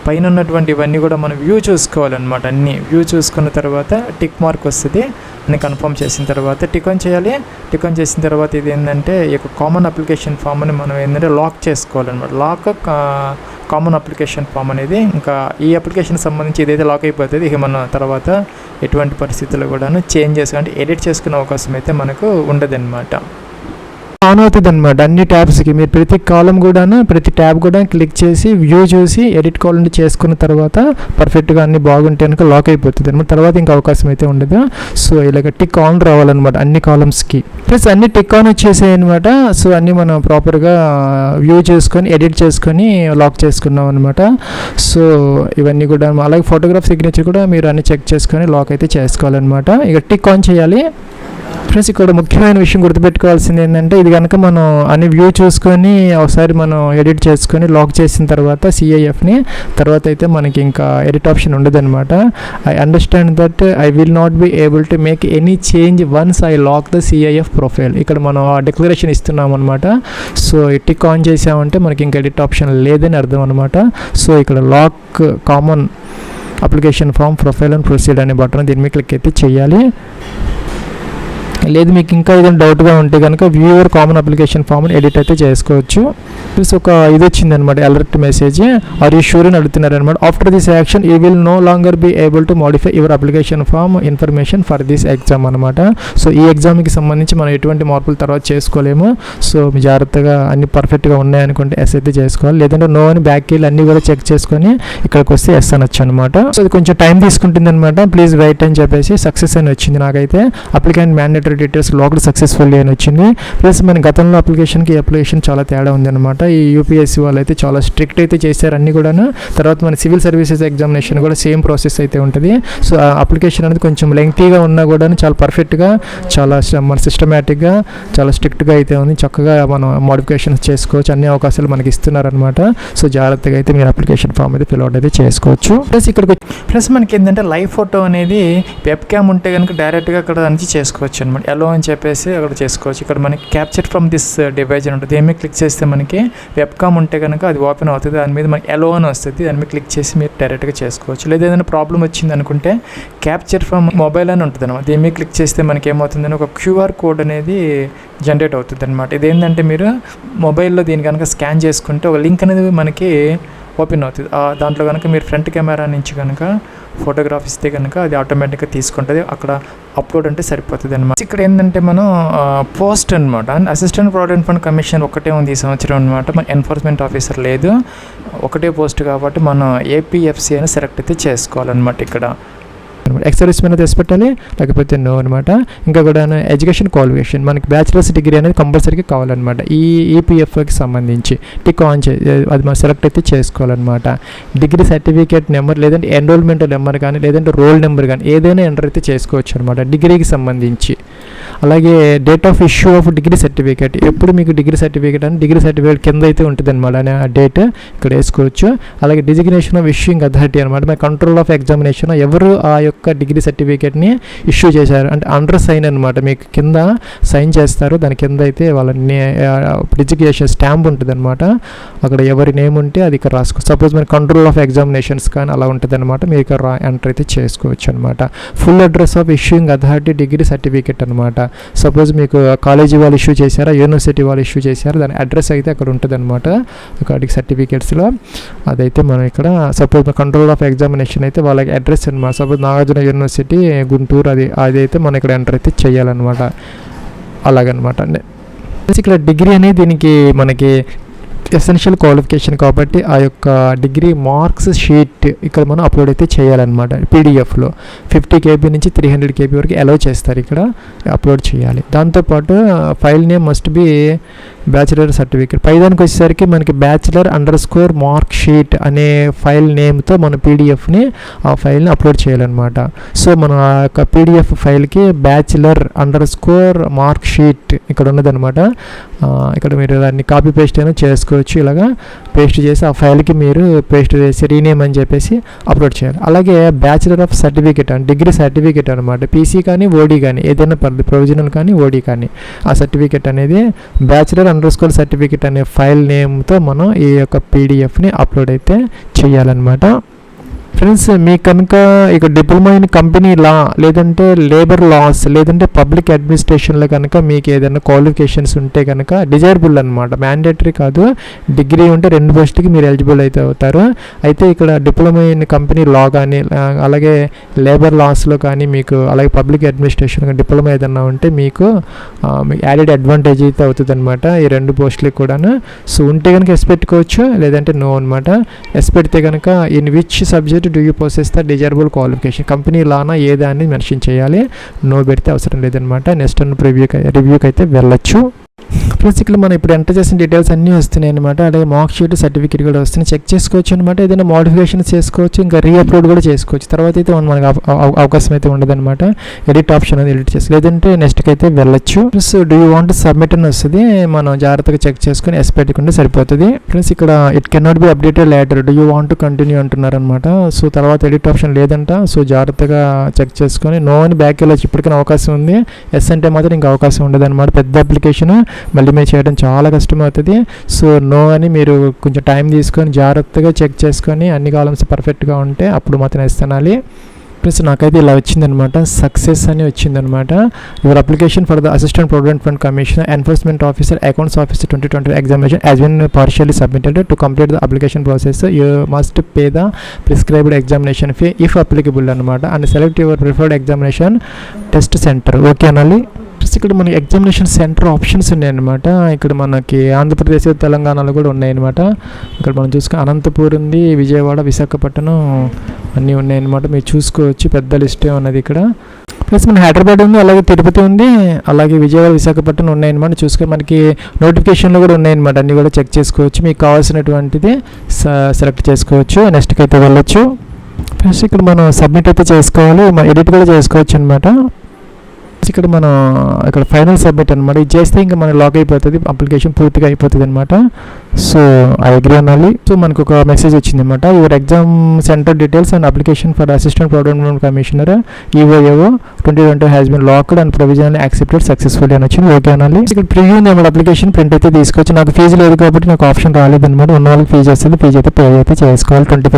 పైన ఉన్నటువంటి ఇవన్నీ కూడా మనం వ్యూ చూసుకోవాలన్నమాట. అన్నీ వ్యూ చూసుకున్న తర్వాత టిక్ మార్క్ వస్తుంది అని కన్ఫర్మ్ చేసిన తర్వాత టిక్ ఆన్ చేయాలి. టిక్ ఆన్ చేసిన తర్వాత ఇది ఏంటంటే ఈ యొక్క కామన్ అప్లికేషన్ ఫామ్ అని మనం ఏంటంటే లాక్ చేసుకోవాలన్నమాట. లాక్ కామన్ అప్లికేషన్ ఫామ్ అనేది ఇంకా ఈ అప్లికేషన్ సంబంధించి ఏదైతే లాక్ అయిపోతుంది, ఇక మన తర్వాత ఎటువంటి పరిస్థితుల్లో కూడాను చేంజ్ చేసుకుంటే ఎడిట్ చేసుకునే అవకాశం అయితే మనకు ఉండదన్నమాట. ఆన్ అవుతుంది అనమాట అన్ని ట్యాబ్స్కి. మీరు ప్రతి కాలం కూడాను ప్రతి ట్యాబ్ కూడా క్లిక్ చేసి వ్యూ చూసి ఎడిట్ కాలం చేసుకున్న తర్వాత పర్ఫెక్ట్గా అన్ని బాగుంటే కనుక లాక్ అయిపోతుంది అనమాట. తర్వాత ఇంకా అవకాశం అయితే ఉండదు. సో ఇలాగ టిక్ ఆన్ రావాలన్నమాట అన్ని కాలమ్స్కి. ప్లస్ అన్ని టిక్ ఆన్ వచ్చేసాయి అనమాట. సో అన్నీ మనం ప్రాపర్గా వ్యూ చేసుకొని ఎడిట్ చేసుకొని లాక్ చేసుకున్నాం అనమాట. సో ఇవన్నీ కూడా అలాగే ఫోటోగ్రాఫ్ సిగ్నేచర్ కూడా మీరు అన్ని చెక్ చేసుకొని లాక్ అయితే చేసుకోవాలన్నమాట. ఇక టిక్ ఆన్ చేయాలి. ఫ్రెండ్స్ ఇక్కడ ముఖ్యమైన విషయం గుర్తుపెట్టుకోవాల్సింది ఏంటంటే ఇది కనుక మనం అన్ని వ్యూ చూసుకొని ఒకసారి మనం ఎడిట్ చేసుకొని లాక్ చేసిన తర్వాత సిఐఎఫ్ని తర్వాత అయితే మనకి ఇంకా ఎడిట్ ఆప్షన్ ఉండదన్నమాట. I understand that I will not be able to make any change once I lock the CIF profile. ఇక్కడ మనం ఆ డిక్లరేషన్ ఇస్తున్నాం అనమాట. సో టిక్ ఆన్ చేసామంటే మనకి ఇంకా ఎడిట్ ఆప్షన్ లేదని అర్థం అనమాట. సో ఇక్కడ lock common application form profile and proceed అనే బటన్ దీని మీద క్లిక్ అయితే చేయాలి. లేదు మీకు ఇంకా ఏదైనా డౌట్గా ఉంటే కనుక వ్యూవర్ కామన్ అప్లికేషన్ ఫామ్ని ఎడిట్ అయితే చేసుకోవచ్చు. ప్లస్ ఒక ఇది వచ్చిందనమాట alert message, are you sure అని అడుగుతున్నారనమాట. After this action you will no longer be able to modify your application form information for this exam అనమాట. సో ఈ ఎగ్జామ్కి సంబంధించి మనం ఎటువంటి మార్పులు తర్వాత చేసుకోలేము. సో మీ జాగ్రత్తగా అన్ని పర్ఫెక్ట్గా ఉన్నాయనుకుంటే ఎస్ అయితే చేసుకోవాలి, లేదంటే నో అని బ్యాక్కి వెళ్ళి అన్నీ కూడా చెక్ చేసుకొని ఇక్కడికి వస్తే ఎస్ అనొచ్చు అనమాట. సో ఇది కొంచెం టైం తీసుకుంటుంది అనమాట. ప్లీజ్ వెయిట్ అని చెప్పేసి సక్సెస్ అని వచ్చింది నాకైతే. Applicant mandatory details locked successfully అని వచ్చింది. ప్లస్ మన గతంలో అప్లికేషన్కి ఈ అప్లికేషన్ చాలా తేడా ఉంది అనమాట. ఈ యూపీఎస్సీ వాళ్ళు అయితే చాలా స్ట్రిక్ట్ అయితే చేశారు అన్నీ కూడాను. తర్వాత మన సివిల్ సర్వీసెస్ ఎగ్జామినేషన్ కూడా సేమ్ ప్రాసెస్ అయితే ఉంటుంది. సో ఆ అప్లికేషన్ అనేది కొంచెం లెంగ్తీగా ఉన్నా కూడా చాలా పర్ఫెక్ట్గా చాలా మన సిస్టమేటిక్గా చాలా స్ట్రిక్ట్గా అయితే ఉంది. చక్కగా మనం మోడిఫికేషన్స్ చేసుకోవచ్చు, అన్ని అవకాశాలు మనకి ఇస్తున్నారనమాట. సో జాగ్రత్తగా అయితే మీరు అప్లికేషన్ ఫామ్ అయితే ఫిల్ అవుట్ అయితే చేసుకోవచ్చు. ప్లస్ మనకి ఏంటంటే లైవ్ ఫోటో అనేది వెబ్ క్యామ్ ఉంటే కనుక డైరెక్ట్గా అక్కడ నుంచి చేసుకోవచ్చు అనమాట. ఎలో అని చెప్పేసి అక్కడ చేసుకోవచ్చు. ఇక్కడ మనకి క్యాప్చర్ ఫ్రమ్ దిస్ డివైజ్ అని ఉంటుంది. ఏమీ క్లిక్ చేస్తే మనకి వెబ్ కామ్ ఉంటే కనుక అది ఓపెన్ అవుతుంది. దాని మీద మనకి ఎలో అని వస్తుంది. దాని మీద క్లిక్ చేసి మీరు డైరెక్ట్గా చేసుకోవచ్చు. లేదా ఏదైనా ప్రాబ్లం వచ్చింది అనుకుంటే క్యాప్చర్ ఫ్రమ్ మొబైల్ అని ఉంటుంది అనమాట. దీని మీద క్లిక్ చేస్తే మనకి ఏమవుతుందని ఒక క్యూఆర్ కోడ్ అనేది జనరేట్ అవుతుంది అనమాట. ఇదేంటంటే మీరు మొబైల్లో దీన్ని కనుక స్కాన్ చేసుకుంటే ఒక లింక్ అనేది మనకి ఓపెన్ అవుతుంది. దాంట్లో కనుక మీరు ఫ్రంట్ కెమెరా నుంచి కనుక ఫోటోగ్రాఫ్ ఇస్తే కనుక అది ఆటోమేటిక్గా తీసుకుంటుంది. అక్కడ అప్లోడ్ అంటే సరిపోతుంది అనమాట. ఇక్కడ ఏంటంటే మనం పోస్ట్ అనమాట. అసిస్టెంట్ ప్రావిడెంట్ ఫండ్ కమిషన్ ఒకటే ఉంది ఈ సంవత్సరం అనమాట. మన ఎన్ఫోర్స్మెంట్ ఆఫీసర్ లేదు, ఒకటే పోస్ట్ కాబట్టి మనం ఏపీఎఫ్సీ అని సెలెక్ట్ అయితే చేసుకోవాలన్నమాట. ఇక్కడ ఎక్సర్వీస్ మీద తెసి పెట్టాలి, లేకపోతే నో అనమాట. ఇంకా కూడా ఎడ్యుకేషన్ క్వాలిఫికేషన్ మనకి బ్యాచిలర్స్ డిగ్రీ అనేది కంపల్సరీగా కావాలన్నమాట. ఈ ఈపీఎఫ్ఓకి సంబంధించి టిక్ ఆన్ అది మనం సెలెక్ట్ అయితే చేసుకోవాలన్నమాట. డిగ్రీ సర్టిఫికేట్ నెంబర్ లేదంటే ఎన్రోల్మెంట్ నెంబర్ కానీ లేదంటే రోల్ నెంబర్ కానీ ఏదైనా ఎంటర్ అయితే చేసుకోవచ్చు అనమాట డిగ్రీకి సంబంధించి. అలాగే date of issue of degree certificate, ఎప్పుడు మీకు డిగ్రీ సర్టిఫికేట్ అని డిగ్రీ సర్టిఫికేట్ కింద అయితే ఉంటుంది అనమాట ఆ డేట్ ఇక్కడ వేసుకోవచ్చు. అలాగే డిజిగ్నేషన్ ఆఫ్ ఇష్యూయింగ్ అథారిటీ అనమాట. మన కంట్రోల్ ఆఫ్ ఎగ్జామినేషన్ ఎవరు ఆ యొక్క డిగ్రీ సర్టిఫికేట్ని ఇష్యూ చేశారు అంటే అండర్ సైన్ అనమాట. మీకు కింద సైన్ చేస్తారు, దాని కింద అయితే వాళ్ళ డిజిగ్నేషన్ స్టాంప్ ఉంటుంది అనమాట. అక్కడ ఎవరి నేమ్ ఉంటే అది ఇక్కడ రాసుకో. సపోజ్ మన కంట్రోల్ ఆఫ్ ఎగ్జామినేషన్స్ కానీ అలా ఉంటుంది అనమాట. మీరు ఇక్కడ ఎంటర్ అయితే చేసుకోవచ్చు అనమాట. Full address of issuing authority degree certificate అనమాట. సపోజ్ మీకు కాలేజీ వాళ్ళు ఇష్యూ చేశారా, యూనివర్సిటీ వాళ్ళు ఇష్యూ చేశారు, దాని అడ్రస్ అయితే అక్కడ ఉంటుంది అనమాట. అక్కడికి సర్టిఫికేట్స్లో అదైతే మనం ఇక్కడ సపోజ్ కంట్రోల్ ఆఫ్ ఎగ్జామినేషన్ అయితే వాళ్ళకి అడ్రస్ అనమాట. సపోజ్ నాగార్జున యూనివర్సిటీ గుంటూరు అది అయితే మనం ఇక్కడ ఎంటర్ అయితే చేయాలన్నమాట. అలాగనమాట. ఇక్కడ డిగ్రీ అనేది దీనికి మనకి ఎసెన్షియల్ క్వాలిఫికేషన్ కాబట్టి ఆ యొక్క డిగ్రీ మార్క్స్ షీట్ ఇక్కడ మనం అప్లోడ్ అయితే చేయాలన్నమాట. పీడిఎఫ్లో 50 KB నుంచి 300 KB వరకు అలౌ చేస్తారు, ఇక్కడ అప్లోడ్ చేయాలి. దాంతోపాటు file name must be bachelor certificate. పైదానికి వచ్చేసరికి మనకి బ్యాచిలర్ మార్క్ షీట్ అనే ఫైల్ నేమ్తో మన పీడిఎఫ్ని ఆ ఫైల్ని అప్లోడ్ చేయాలన్నమాట. సో మనం ఆ యొక్క పీడిఎఫ్ ఫైల్కి బ్యాచిలర్ మార్క్ షీట్ ఇక్కడ ఉన్నదన్నమాట. ఇక్కడ మీరు దాన్ని కాపీ పేస్ట్ అయినా చేసుకోవచ్చు. ఇలాగా పేస్ట్ చేసి ఆ ఫైల్కి మీరు పేస్ట్ చేసి రీనేమ్ అని చెప్పేసి అప్లోడ్ చేయాలి. అలాగే బ్యాచిలర్ ఆఫ్ సర్టిఫికేట్ అని డిగ్రీ సర్టిఫికేట్ అనమాట. పీసీ కానీ ఓడీ కానీ ఏదైనా పర్లేదు, ప్రొవిజనల్ కానీ ఓడీ కానీ ఆ సర్టిఫికేట్ అనేది బ్యాచిలర్ సర్టిఫికేట్ అనే ఫైల్ నేమ్తో మనం ఈ యొక్క పీడిఎఫ్ని అప్లోడ్ అయితే చేయాలన్నమాట. ఫ్రెండ్స్ మీకు కనుక ఇక డిప్లొమా ఇన్ కంపెనీ లా లేదంటే లేబర్ లాస్ లేదంటే పబ్లిక్ అడ్మినిస్ట్రేషన్లో కనుక మీకు ఏదైనా క్వాలిఫికేషన్స్ ఉంటే కనుక డిజైరబుల్ అనమాట, మ్యాండేటరీ కాదు. డిగ్రీ ఉంటే 2 పోస్ట్కి మీరు ఎలిజిబుల్ అయితే అవుతారు. అయితే ఇక్కడ డిప్లొమా ఇన్ కంపెనీ లా కానీ అలాగే లేబర్ లాస్లో కానీ మీకు అలాగే పబ్లిక్ అడ్మినిస్ట్రేషన్ డిప్లొమా ఏదన్నా ఉంటే మీకు యాడెడ్ అడ్వాంటేజ్ అయితే అవుతుంది అనమాట ఈ 2 పోస్టులకి కూడాను. సో ఉంటే కనుక ఎస్ పెట్టుకోవచ్చు, లేదంటే నో అనమాట. ఎస్ పెడితే కనుక in which subject do you possess the desirable qualification, company లానా ఏదా అని మెన్షన్ చేయాలి. నో పెడితే అవసరం లేదనమాట. నెక్స్ట్ రివ్యూకి అయితే వెళ్ళొచ్చు. ప్లస్ ఇక్కడ మనం ఇప్పుడు ఎంటర్ చేసిన డీటెయిల్స్ అన్నీ వస్తున్నాయి అనమాట. అలాగే మార్క్ షీట్ సర్టిఫికేట్ కూడా వస్తున్నాయి, చెక్ చేసుకోవచ్చు అనమాట. ఏదైనా మోడిఫికేషన్ చేసుకోవచ్చు, ఇంకా రీఅప్లోడ్ కూడా చేసుకోవచ్చు. తర్వాత అయితే మనకి అవకాశం అయితే ఉండదన్నమాట. ఎడిట్ ఆప్షన్ అనేది ఎడిట్ చేసి లేదంటే నెక్స్ట్కి అయితే వెళ్ళొచ్చు. Plus do you want submit అని వస్తుంది, మనం జాగ్రత్తగా చెక్ చేసుకుని ఎస్ పెట్టుకుంటే సరిపోతుంది. ప్లస్ ఇక్కడ it can not be updated later, do you want continue అంటున్నారు అనమాట. సో తర్వాత ఎడిట్ ఆప్షన్ లేదంట. సో జాగ్రత్తగా చెక్ చేసుకొని నో అని బ్యాక్ వెళ్ళొచ్చు. ఇప్పటికైనా అవకాశం ఉంది, ఎస్ అంటే మాత్రం ఇంకా అవకాశం ఉండదు అనమాట. పెద్ద అప్లికేషన్ మళ్ళీ మీరు చేయడం చాలా కష్టం అవుతుంది. సో నో అని మీరు కొంచెం టైం తీసుకొని జాగ్రత్తగా చెక్ చేసుకొని అన్ని కాలమ్స్ పర్ఫెక్ట్గా ఉంటే అప్పుడు మాత్రం ఎస్ అనాలి. ప్లస్ నాకైతే ఇలా వచ్చిందనమాట, సక్సెస్ అని వచ్చిందనమాట. Your application for the assistant provident fund commissioner enforcement officer accounts officer 2020 examination has been partially submitted. To complete the application process you must pay the prescribed examination fee if applicable అనమాట. And select your preferred examination test centre. Okay అనాలి. ఇక్కడ మనకి examination centre options ఉన్నాయన్నమాట. ఇక్కడ మనకి ఆంధ్రప్రదేశ్ తెలంగాణలో కూడా ఉన్నాయన్నమాట. ఇక్కడ మనం చూసుకుని అనంతపూర్ ఉంది, విజయవాడ, విశాఖపట్నం అన్నీ ఉన్నాయన్నమాట. మీరు చూసుకోవచ్చు, పెద్ద లిస్టే ఉన్నది ఇక్కడ. ప్లస్ మన హైదరాబాద్ ఉంది, అలాగే తిరుపతి ఉంది, అలాగే విజయవాడ, విశాఖపట్నం ఉన్నాయన్నమాట. చూసుకొని మనకి నోటిఫికేషన్లు కూడా ఉన్నాయన్నమాట. అన్నీ కూడా చెక్ చేసుకోవచ్చు, మీకు కావాల్సినటువంటిది సెలెక్ట్ చేసుకోవచ్చు. నెక్స్ట్కి అయితే వెళ్ళొచ్చు. ప్లస్ ఇక్కడ మనం సబ్మిట్ అయితే చేసుకోవాలి, ఎడిట్ కూడా చేసుకోవచ్చు అనమాట. ఇక్కడ మనం ఇక్కడ ఫైనల్ సబ్మిట్ అనమాట. ఇది చేస్తే ఇంకా మనం లాక్ అయిపోతుంది, అప్లికేషన్ పూర్తిగా అయిపోతుంది అనమాట. సో ఐ అగ్రీ అనాలి. సో మనకు ఒక మెసేజ్ వచ్చింది అనమాట, your exam centre details and application for assistant provident commissioner EOAO 2020 has been locked and provisionally accepted successfully అని వచ్చింది. ఓకే అనాలి. ఇక్కడ ప్రివ్యూ ఉంది అనమాట, అప్లికేషన్ ప్రింట్ అయితే తీసుకోవచ్చు. నాకు ఫీజు లేదు కాబట్టి నాకు ఆప్షన్ రాలేదన్నమాట. ఉన్న వాళ్ళకి ఫీజు వస్తుంది, ఫీజు అయితే పే అయితే చేసుకోవాలి. 25